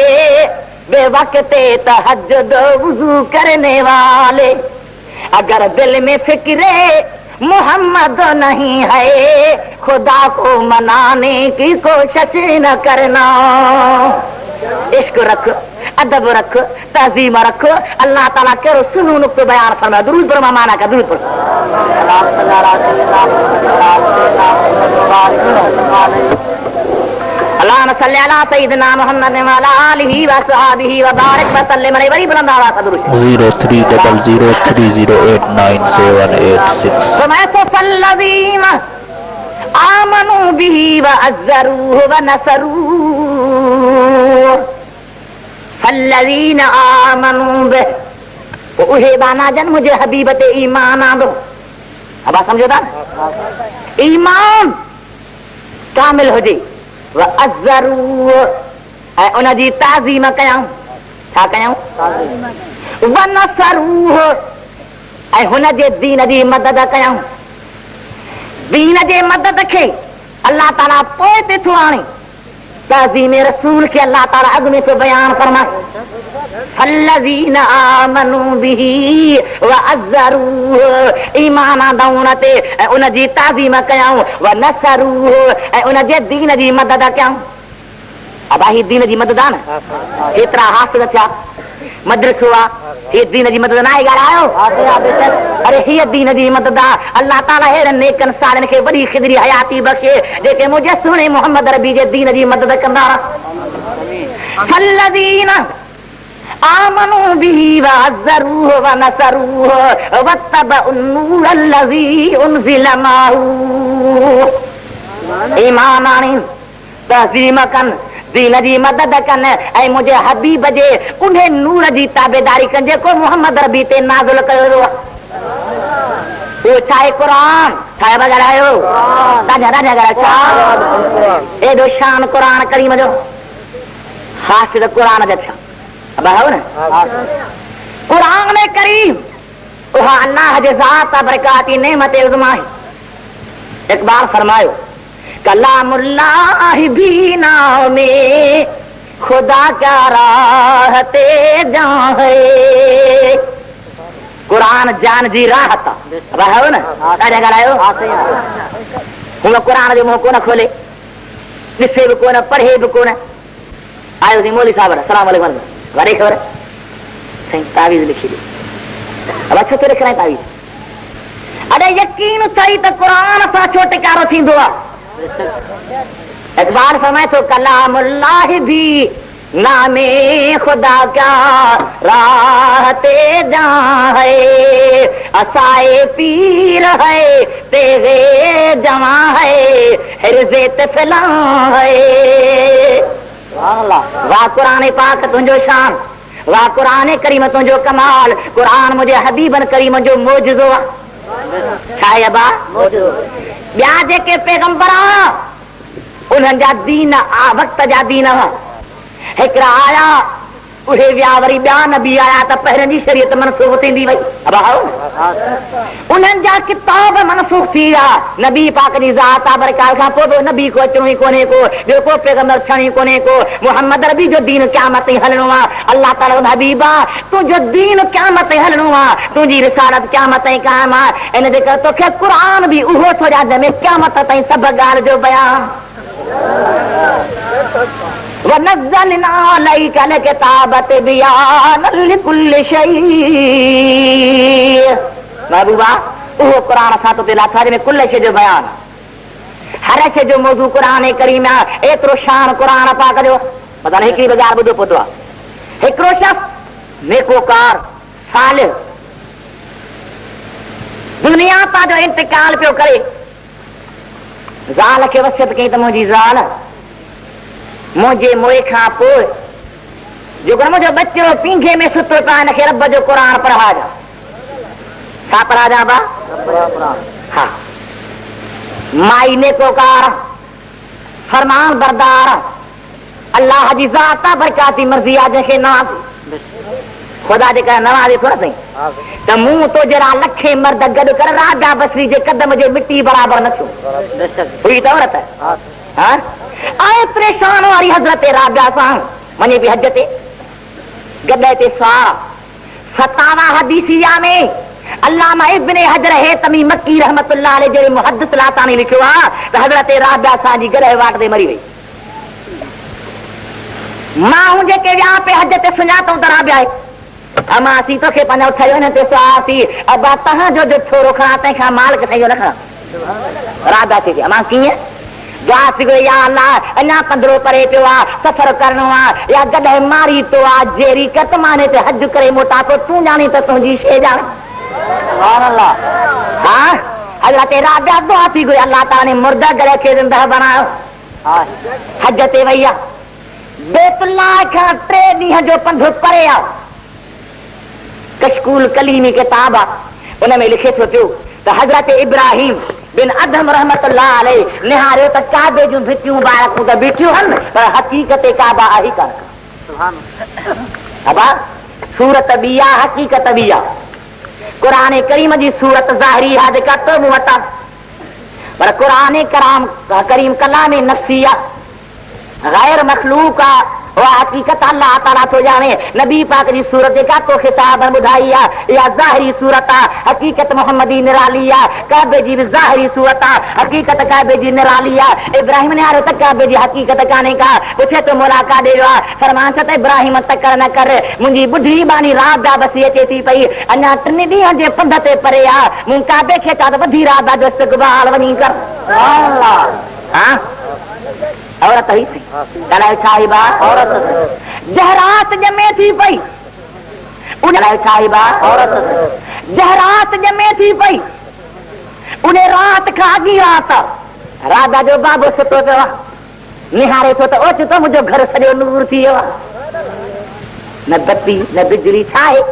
बेवक्ते तहज्जुद वुजू करने वाले। अगर दिल में फिक्रे मोहम्मद नहीं है खुदा को मनाने की कोशिश न करना। इश्क रख, अदब रख, तहजीम रख, अल्लाह ताला के रसूल नुक्ते बयान फरमा। दुरूद पर माना का दुरूद पर अल्लाहुम्मा सल्ली अला सय्यिदिना मुहम्मद व अला आलिहि व अस्हाबिहि व बारिक व सल्लिम अलैहि। बड़ी बुलंद आवाज़ से दुरूद 0300389786। समय फल्लज़ीन आमनू बिही व अज़्ज़रूहु व नसरूहु। फल्लज़ीन आमनू बिही उहे बाना जन मुझे हबीबत ईमान आंदो। अब समझो था, ईमान कामिल हो जी व अज़्ज़रूहु ऐं उन जी ताज़ीम कयां। छा कयां? व नसरूहु ऐं हुन जे दीन जी मदद कयां। दीन जे मदद खे अल्लाह ताला पोइ ते थो आणे, ताज़ीम रसूल खे अल्लाह ताला अॻु में थो बयान फरमाए। फल्लज़ीन आमनू बिही व अज़्ज़रूहु ईमान आंदऊं ते ऐं उन जी ताज़ीम कयां। व नसरूहु ऐं उन जे दीन जी मदद कयां। अब ही दीन जी मदद आहे न, एतिरा हासिल थिया, मदरसो आहे, हे दीन जी मदद न आहे ॻाल्हायो? अरे हीअ दीन जी मदद आहे। अल्लाह ताला हेड़नि नेकनि सालनि खे वॾी ख़िदरी हयाती बख़्शे जेके मुंहिंजे सुहिणे मोहम्मद रबी जे दीन जी मदद कंदा। फल्लज़ीन आमनू बिही व अज़्ज़रूहु व नसरूहु वत्तबउन नूर अल्लज़ी उनज़िल माहू। ईमान आणे, तहज़ीम कनि, दीन जी मदद कनि ऐं मुंहिंजे हबीब जे उन नूर जी ताबेदारी कनि जेको मोहम्मद रबी ते नाज़िल कयो वियो आहे। उहो छा आहे? क़ुर। छा ॻाल्हायो? राजा ॻाल्हायो छा? एॾो शान क़ुर करीम जो, हासिल क़ुर जा थिया। अब हो न कुरान करीम उहा अल्लाह जे ज़ात बरकाती नेमत उज़्मा है। इक़बाल फरमायो कलामुल्लाह भी नाव में खुदा का राहते जहाँ है। कुरान जान जी राहत। अब हो न ॻाल्हायो? हुन कुरान जो मुंहुं कोन खोले, ॾिसे बि कोन, पढ़े बि कोन। आयो सी मौली साहब सलाम अलैकुम वॾे ख़बर साईं तावीज़ लिखी ॾे। अब छो थो लिखणु तावीज़? अरे यकीन सही त क़ुरान सां छो टिकारो थींदो आहे? इक़बाल फरमाए थो कलामुल्लाह भी नामे खुदा का राहते जहाँ है। असाए पीर है तेरे जमा है हिर्ज़े तफ़ला है। वाह कुरान पाक तुंहिंजो शान, वाह कुरान करीम तुंहिंजो कमाल। कुरान मुंहिंजे हबीबन करीम जो मौजूदो आहे। छा आहे बा? ॿिया जेके पैगंबर उन्हनि जा दीन वक़्त जा दीन हिकिड़ा आया, उहे विया, वरी ॿिया नबी आया त पहिरियों जी शरीयत मनसूख थींदी वई। अब उन्हनि जा किताब मनसूख थी विया। नबी पाक जी ज़ात बरकात खां पोइ बि नबी को अचणो ई कोन्हे को, ॿियो को पैगंबर थियण ई कोन्हे को। मोहम्मद रबी जो दीन क़यामत ताईं हलणो आहे। अल्लाह ताला हबीबा तुंहिंजो दीन क़यामत ताईं हलणो आहे, तुंहिंजी रिसालत क़यामत ताईं क़ाइम आहे। इन जे करे तोखे क़ुरान बि उहो थो ॾियां जंहिंमें क़यामत ताईं सभु ॻाल्हि जो बयान। वनज़्ज़लना अलैका किताब तिबयान लिकुल्ल शै। महबूबा उहो क़ुरान सां तो दिला था जंहिंमें कुल शइ जो बयान, हर शइ जो मौज़ू क़ुरान करीम आहे। एतिरो शान क़ुरान पाक जो पता न हिकिड़ी बि ॻाल्हि ॿुधो पवंदो आहे। हिकिड़ो शख़्स नेकोकार सालिह दुनिया तां जो इंतकाल पियो करे, ज़ाल खे वसियत कई त मुंहिंजी ज़ाल मुंहिंजे मोए खां पोइ जेको मुंहिंजो बच्चो पींघे में सुतो पियो हिनखे रब जो क़ुरान पढ़ा जा। का पढ़ा जा बा? हाँ, माई ने पुकार फरमान बरदार अल्लाह जी ज़ाता बरकाती मर्जी आ जंहिंखे नवाज़ी खुदा जे करे नवाज़ी थोड़ा सही त मूं तो जरा लखे मर्द गॾु कर राजा बसरी जे कदम जे मिट्टी बराबर न थियो हुई त औरत हाँ आए परेशान वारी हज़रत राजा सां वञे पई हज ते गॾे ते सवार फतावा हदीसिया में अल्लामा इब्न हजर हैतमी मक्की रहमतुल्लाह अलैह जे मुहद्दिस लातानी लिखियो आहे त हज़रत राबिया सां जी गॾे वाट ते मरी वई माण्हू जेके विया पे हज ते सुञातऊं त राबिया आहे अमां असीं तोखे पंहिंजो उठायो न ते सुआसी अबा तव्हांजो जो छोरो खणा तंहिंखां मालिक ठहियो न खणा राबिया थी अमां कीअं या अल्लाह अञा पंद्रो परे पियो आहे सफ़र करणो आहे या गॾे मारी तो आहे जेरी कत माने ते हज करे मोटा तो तूं ॼाणी त तुंहिंजी शइ ॼाण हाँ हज़रत राबिया दुआ थी गई अल्लाह ताला ने मुर्दा गले खे ज़िंदा बनायो हज ते वई आहे बैतुल्लाह खां 3 ॾींहं जो पंधु परे आहे कशकूल कलीमी किताब आहे उन में लिखे थो पियो त हज़रत इब्राहिम बिन अदम रहमतुल्लाह अलैह निहारियो त काबे जूं भितियूं बारकूं त बीठियूं आहिनि पर हक़ीक़त काबा आहे कान अबा सूरत बि आहे हक़ीक़त बि आहे कुरान करीम जी सूरत ज़ाहिरी आहे जेका तो मूं वटां पर कुरान करीम कलाम नफ़्सी आहे गैर मखलूक आहे वह हकीकत अल्लाह ताला तो जाने नबी पाक जी सूरत जेका तो खिताब बुधाई आहे या ज़ाहिरी सूरत आहे हकीकत मोहम्मदी निराली आहे काबे जी ज़ाहिरी सूरत आहे हकीकत काबे जी निराली आहे इब्राहिम ने आरो तक काबे जी हकीकत काने का पूछे तो मुलाकात देवा फरमान त इब्राहिम तकर न कर मुंजी बुढ़ी बानी रात दा बसी अचे थी पई अञा 3 ॾींहं जे पंध ते परे आ मूं काबे खे ता वधी रात दा जो इस्तक़बाल वनी कर अल्लाह हां औरत ही थी कलाए साहिबा औरत जहरात जमे थी पई उन्हें साहिबा औरत जहरात जमे थी पई उन्हें रात खागी रात राधा जो बाबो सुतो पियो निहारे थो त ओच तो मुंहिंजो घर सॼो नूर थी वियो न बत्ती न बिजली छाए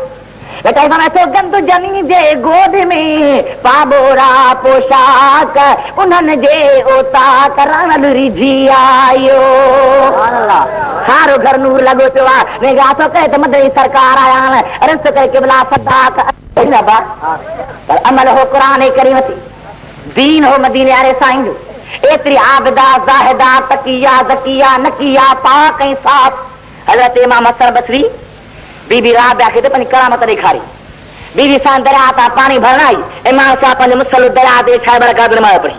बेटा तो गंद जनी जे गोद में पाबोरा पोशाक उन्हनि जे ओता करण रिझी आयो सारो घर नूर लॻो पियो आहे निगाह थो कहे त मदनी सरकार आया आहिनि अरस करे किबला फदाक पर अमल हो क़ुरान करीम थी दीन हो मदीने वारे साईं जो एतिरी आबिदा ज़ाहिदा तकिया ज़किया नकिया पाक ऐं साफ़ हज़रत इमाम हसन बसरी बीबी राबिया खे त पंहिंजी करामत ॾेखारी बीबी सां दरिया तां पाणी भरण आई इमाम साहब पंहिंजो मुसल दरिया ते छा बरकात नमाज़ पढ़ी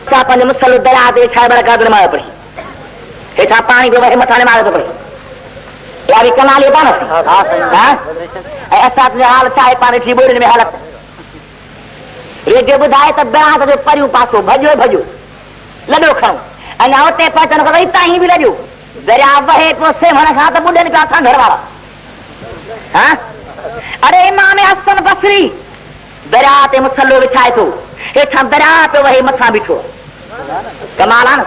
साहब पंहिंजो मुसल दरिया ते छा बरकात नमाज़ पढ़ी हेठां पाणी पियो वहे मथां नमाज़ थो पढ़ी या बि कमाल कान ऐं असां तुंहिंजो हाल छा आहे पाण ॾिठी ॿोड़ियुनि में हालत रेडियो ॿुधाए त बरात जो परियूं पासो भॼो भॼो लॾो खणो अञा उते पहुचण खां हितां ई बि लॼो दरिया वहे पियो सेवण खां त ॿुॾनि पिया असां घर वारा हाँ? अरे इमाम हसन बसरी दरिया ते मुसलो विछाए थो हेठां दरिया पियो वहे मथां बीठो कमाल आहे न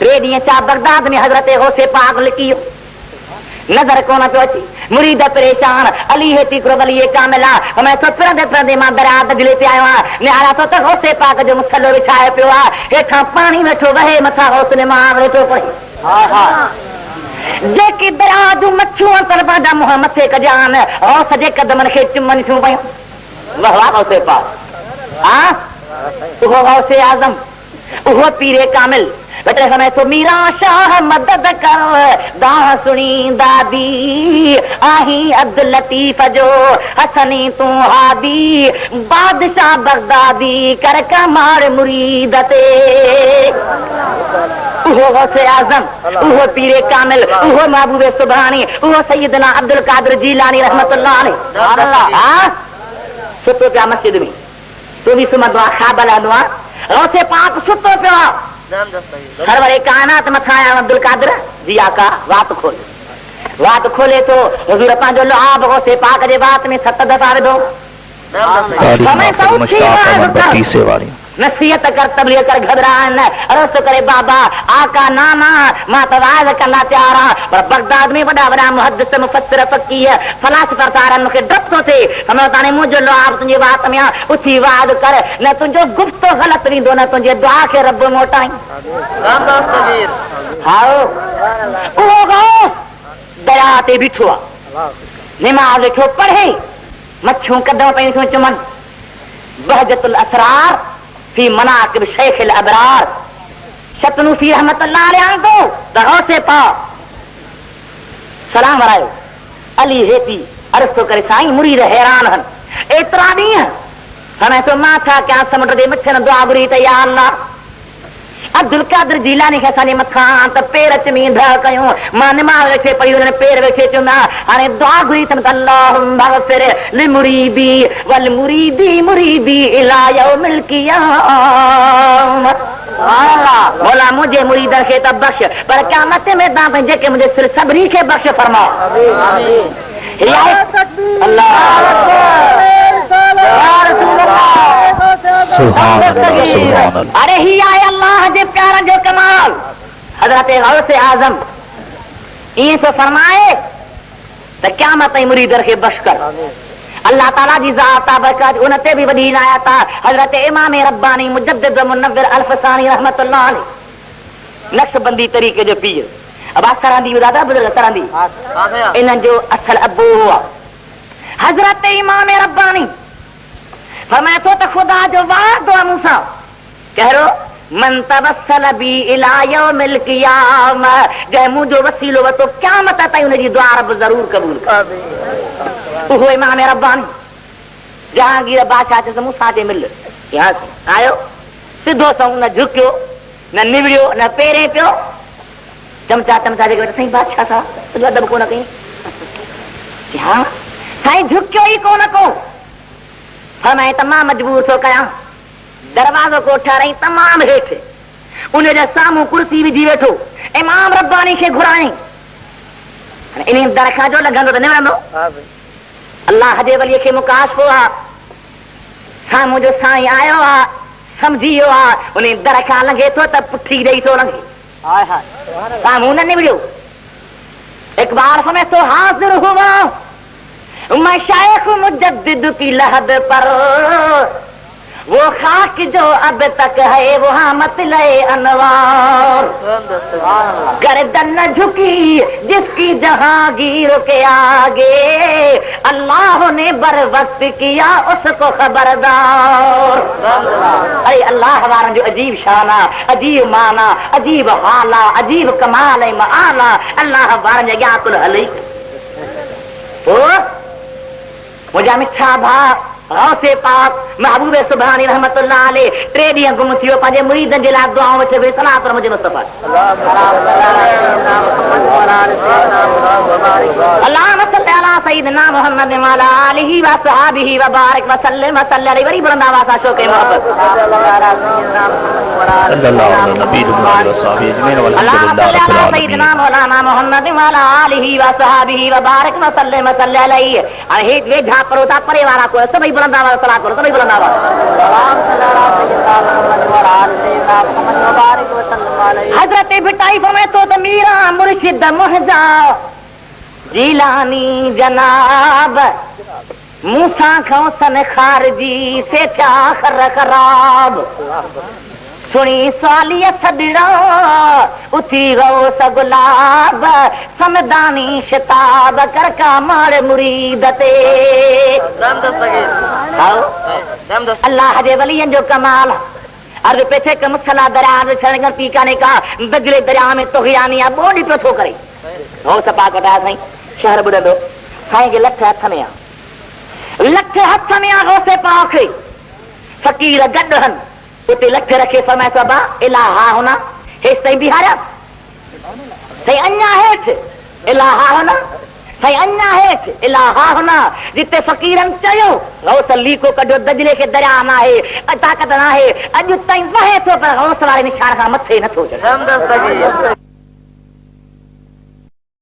3 ॾींहं चा बगदाद में हज़रत गौसे पाक लिकी वियो नज़र कोन पियो अचे मुरीद परेशान अली हेती हिकिड़ो वली कामिल आहे मैं तो पिरंदे पिरंदे मां दरिया बदिले ते आयो आहियां निहारा थो त गौसे पाक जो मुसलो विछाए पियो आहे हेठां पाणी वेठो वहे मथां गौस ने मां वेठो पढ़े जेकी दरिया जूं मच्छियूं अथनि पंहिंजा मुंहं मथे कजान गौस जे कदमनि खे चुमनि थियूं पयूं वाह वाह गौसे पाक हाँ उहो गौसे आज़म उहो पीरे कामिल बेटे समय तो मीरा शाह मदद कर दाह सुनी दादी आही अब्दुल लतीफ जो हसनी तू हादी बादशाह बगदादी कर कमार मुरीद ते उहो गौसे आज़म उहो पीरे कामिल उहो महबूबे सुभानी उहो सैयदना अब्दुल कादिर जीलानी रहमतुल्लाह अलैह हां सुतो पिया मस्जिद में तू भी सुमंदो आहे ख़्वाब हलंदो आहे गौसे पाक सुतो पियो आहे सरवरे कायनात मथा आया अब्दुल कादिर जी आका वात खोले तो हुजूर पंहिंजो लुहाब गौसे पाक जे बात में 7 दफ़ा विधो तारीख़ मुश्ताक़ अहमद बट्टी से वारी नसीहत कर तबलीग कर घबरान रस्तो करे बाबा आका नाना मां तवाज़ कला त्यारा पर बगदाद में वॾा वॾा मुहद्दिस मुफस्सिर फकीह फलासफा तारन मूंखे डप थो थिए समय ताणे मुंहिंजो लुआब तुंहिंजी वात में आहे उथी वाद कर न तुंहिंजो गुफ़्तो ग़लत ॾींदो न तुंहिंजे दुआ खे रब मोटाई उहो गौस दया ते बीठो आहे निमाज़ वेठो पढ़े मच्छूं कदम पयूं थियूं चुमन बहजतुल असरार फी मनाकिब शेख अल अबरार शतनूफी रहमतुल्लाह अलैहि को दगौसे पा सलाम वरायो अली हेती अर्ज़ तो करे साईं मुरीद हैरान हन एतिरा ॾींहं हाणे तो मां छा कयां समुंड जे मच्छर दुआ घुरी त या अल्लाह अब्दुल कादिर जीलानी खे असांजे मथां त पेर चमींद कयूं मां निमाज़ वेठे पई हुन पेर वेठे चुना हाणे दुआ घुरी अथनि त अल्लाहुम्मा ग़फिर लिमुरीदी वल मुरीदी मुरीदी इला यौमिल क़ियामत मौला मुंहिंजे मुरीदनि खे त बख़्श पर क़यामत में तव्हां जेके मुंहिंजे सिर सभिनी खे बख़्श फरमाओ अरे ही आहे अल्लाह जे प्यार जो कमाल हज़रत गौस आज़म ईअं थो फरमाए त क़यामत ऐं मुरीदनि खे बख़्श कर अल्लाह ताला जी ज़ात बरकत उन ते बि वॾी इनायत आहे हज़रत इमाम रब्बानी मुजद्दिद मुनव्विर अल्फसानी रहमतुल्लाह अलैहि नक्शबंदी तरीक़े जो पीर अब्बास सरांदी दादा बुज़ुर्ग सरांदी इन्हनि जो असल अबू हुआ हज़रत इमाम रब्बानी फरमाए थो त ख़ुदा जो वादो आहे मूंसां कहिड़ो मन तवस्सल बी इला यौमिल क़ियामह जंहिं मुंहिंजो वसीलो वरितो क़यामत ताईं हुनजी दुआ रब ज़रूर क़बूल करे उहो इमाम रब्बानी जहांगीर बादशाह चयसि मूंसां अचे मिल यहाँ आयो सिधो सो न झुकियो न निवड़ियो न पेरे पियो चमचा चमचा जेके साईं बादशाह साहब अदब कोन कई हा साईं झुकियो ई कोन को फरमाए त मां मजबूर थो कयां दरवाज़ो को ठाराई तमाम हेठि उन जे साम्हूं कुर्सी विझी वेठो इमाम रब्बानी खे घुराई इन दर खां जो लॻंदो त निवरंदो अल्लाह जे वलीअ खे मुकाशफ़ो आहे साम्हूं जो साईं आयो आहे समझी वियो आहे उन दर खां लंघे थो त पुठी ॾेई थो लंघे साम्हूं न निवड़ियो इक़बाल समय तो हाज़िर हुआ मैं शाइख़ मुजद्दिद की लहद पर वो खाक जो अब तक है वहाँ मतले अनवार गर्दन न झुकी जिसकी जहांगीर के आगे अल्लाह ने बर वक्त किया उसको खबरदार अरे अल्लाह वारन जो अजीब शाना अजीब माना अजीब हाला अजीब कमाल माना अल्लाह वारन अॻियां कुल हलई मुंहिंजा मिठा भाउ गौसे पाक महबूब सुभानी रहमतुल्लाह अलैहि 3 ॾींहं गुम थियो पंहिंजे मुरीदनि जे लाइ दुआऊं वठे वे सलात मुंहिंजे मुस्तफा अल्लाहुम्मा सल्ली अला सय्यिदना मुहम्मद व अला आलिहि व असहाबिहि व बारिक व सल्लिम व सल्ली अलैहि वरी बुलंद आवाज़ सां शौक़ मोहब्बत सल्लल्लाहु अलैहि नबी व सहाबी अजमईन व अल्हम्दुलिल्लाह रब्बिल आलमीन सय्यिदना मौलाना मुहम्मद व अला आलिहि व असहाबिहि व बारिक व सल्लिम व सल्ली अलैहि हाणे हे वेझा परोता परे वारा को सभई बुलंद आवाज़ सलात करो सभई बुलंद आवाज़ हज़रत भिटाई फरमाए तो त मीरा मुर्शिद मुहजा जीलानी जनाब मूसा खौसन खारजी से क्या खर खराब सुनी सालिय सदड़ा उथी गौस गुलाब समदानी शताब कर का मार मुरीद ते अल्लाह जे वलियन जो कमाल अर्ज पेथे के मुसला दरिया में छड़न पीका ने का बजरे दरिया में तोहियानिया बोली पे थो करे हो सपा कटा साईं शहर बुडंदो साईं के लठ हथ में आ गौसे पाक फकीर गडहन उते लठ रखे फरमाए सबा इलाहा होना हेस ताईं बिहारिया साईं अञा हेठ इलाहा होना साईं अञा हेठ इलाहा होना जिते फ़कीरन चयो गौस लीको कढियो दजले खे दरिया न आहे ताक़त न आहे अॼु ताईं वहे थो पर गौस वारे निशान खां मथे नथो चढ़े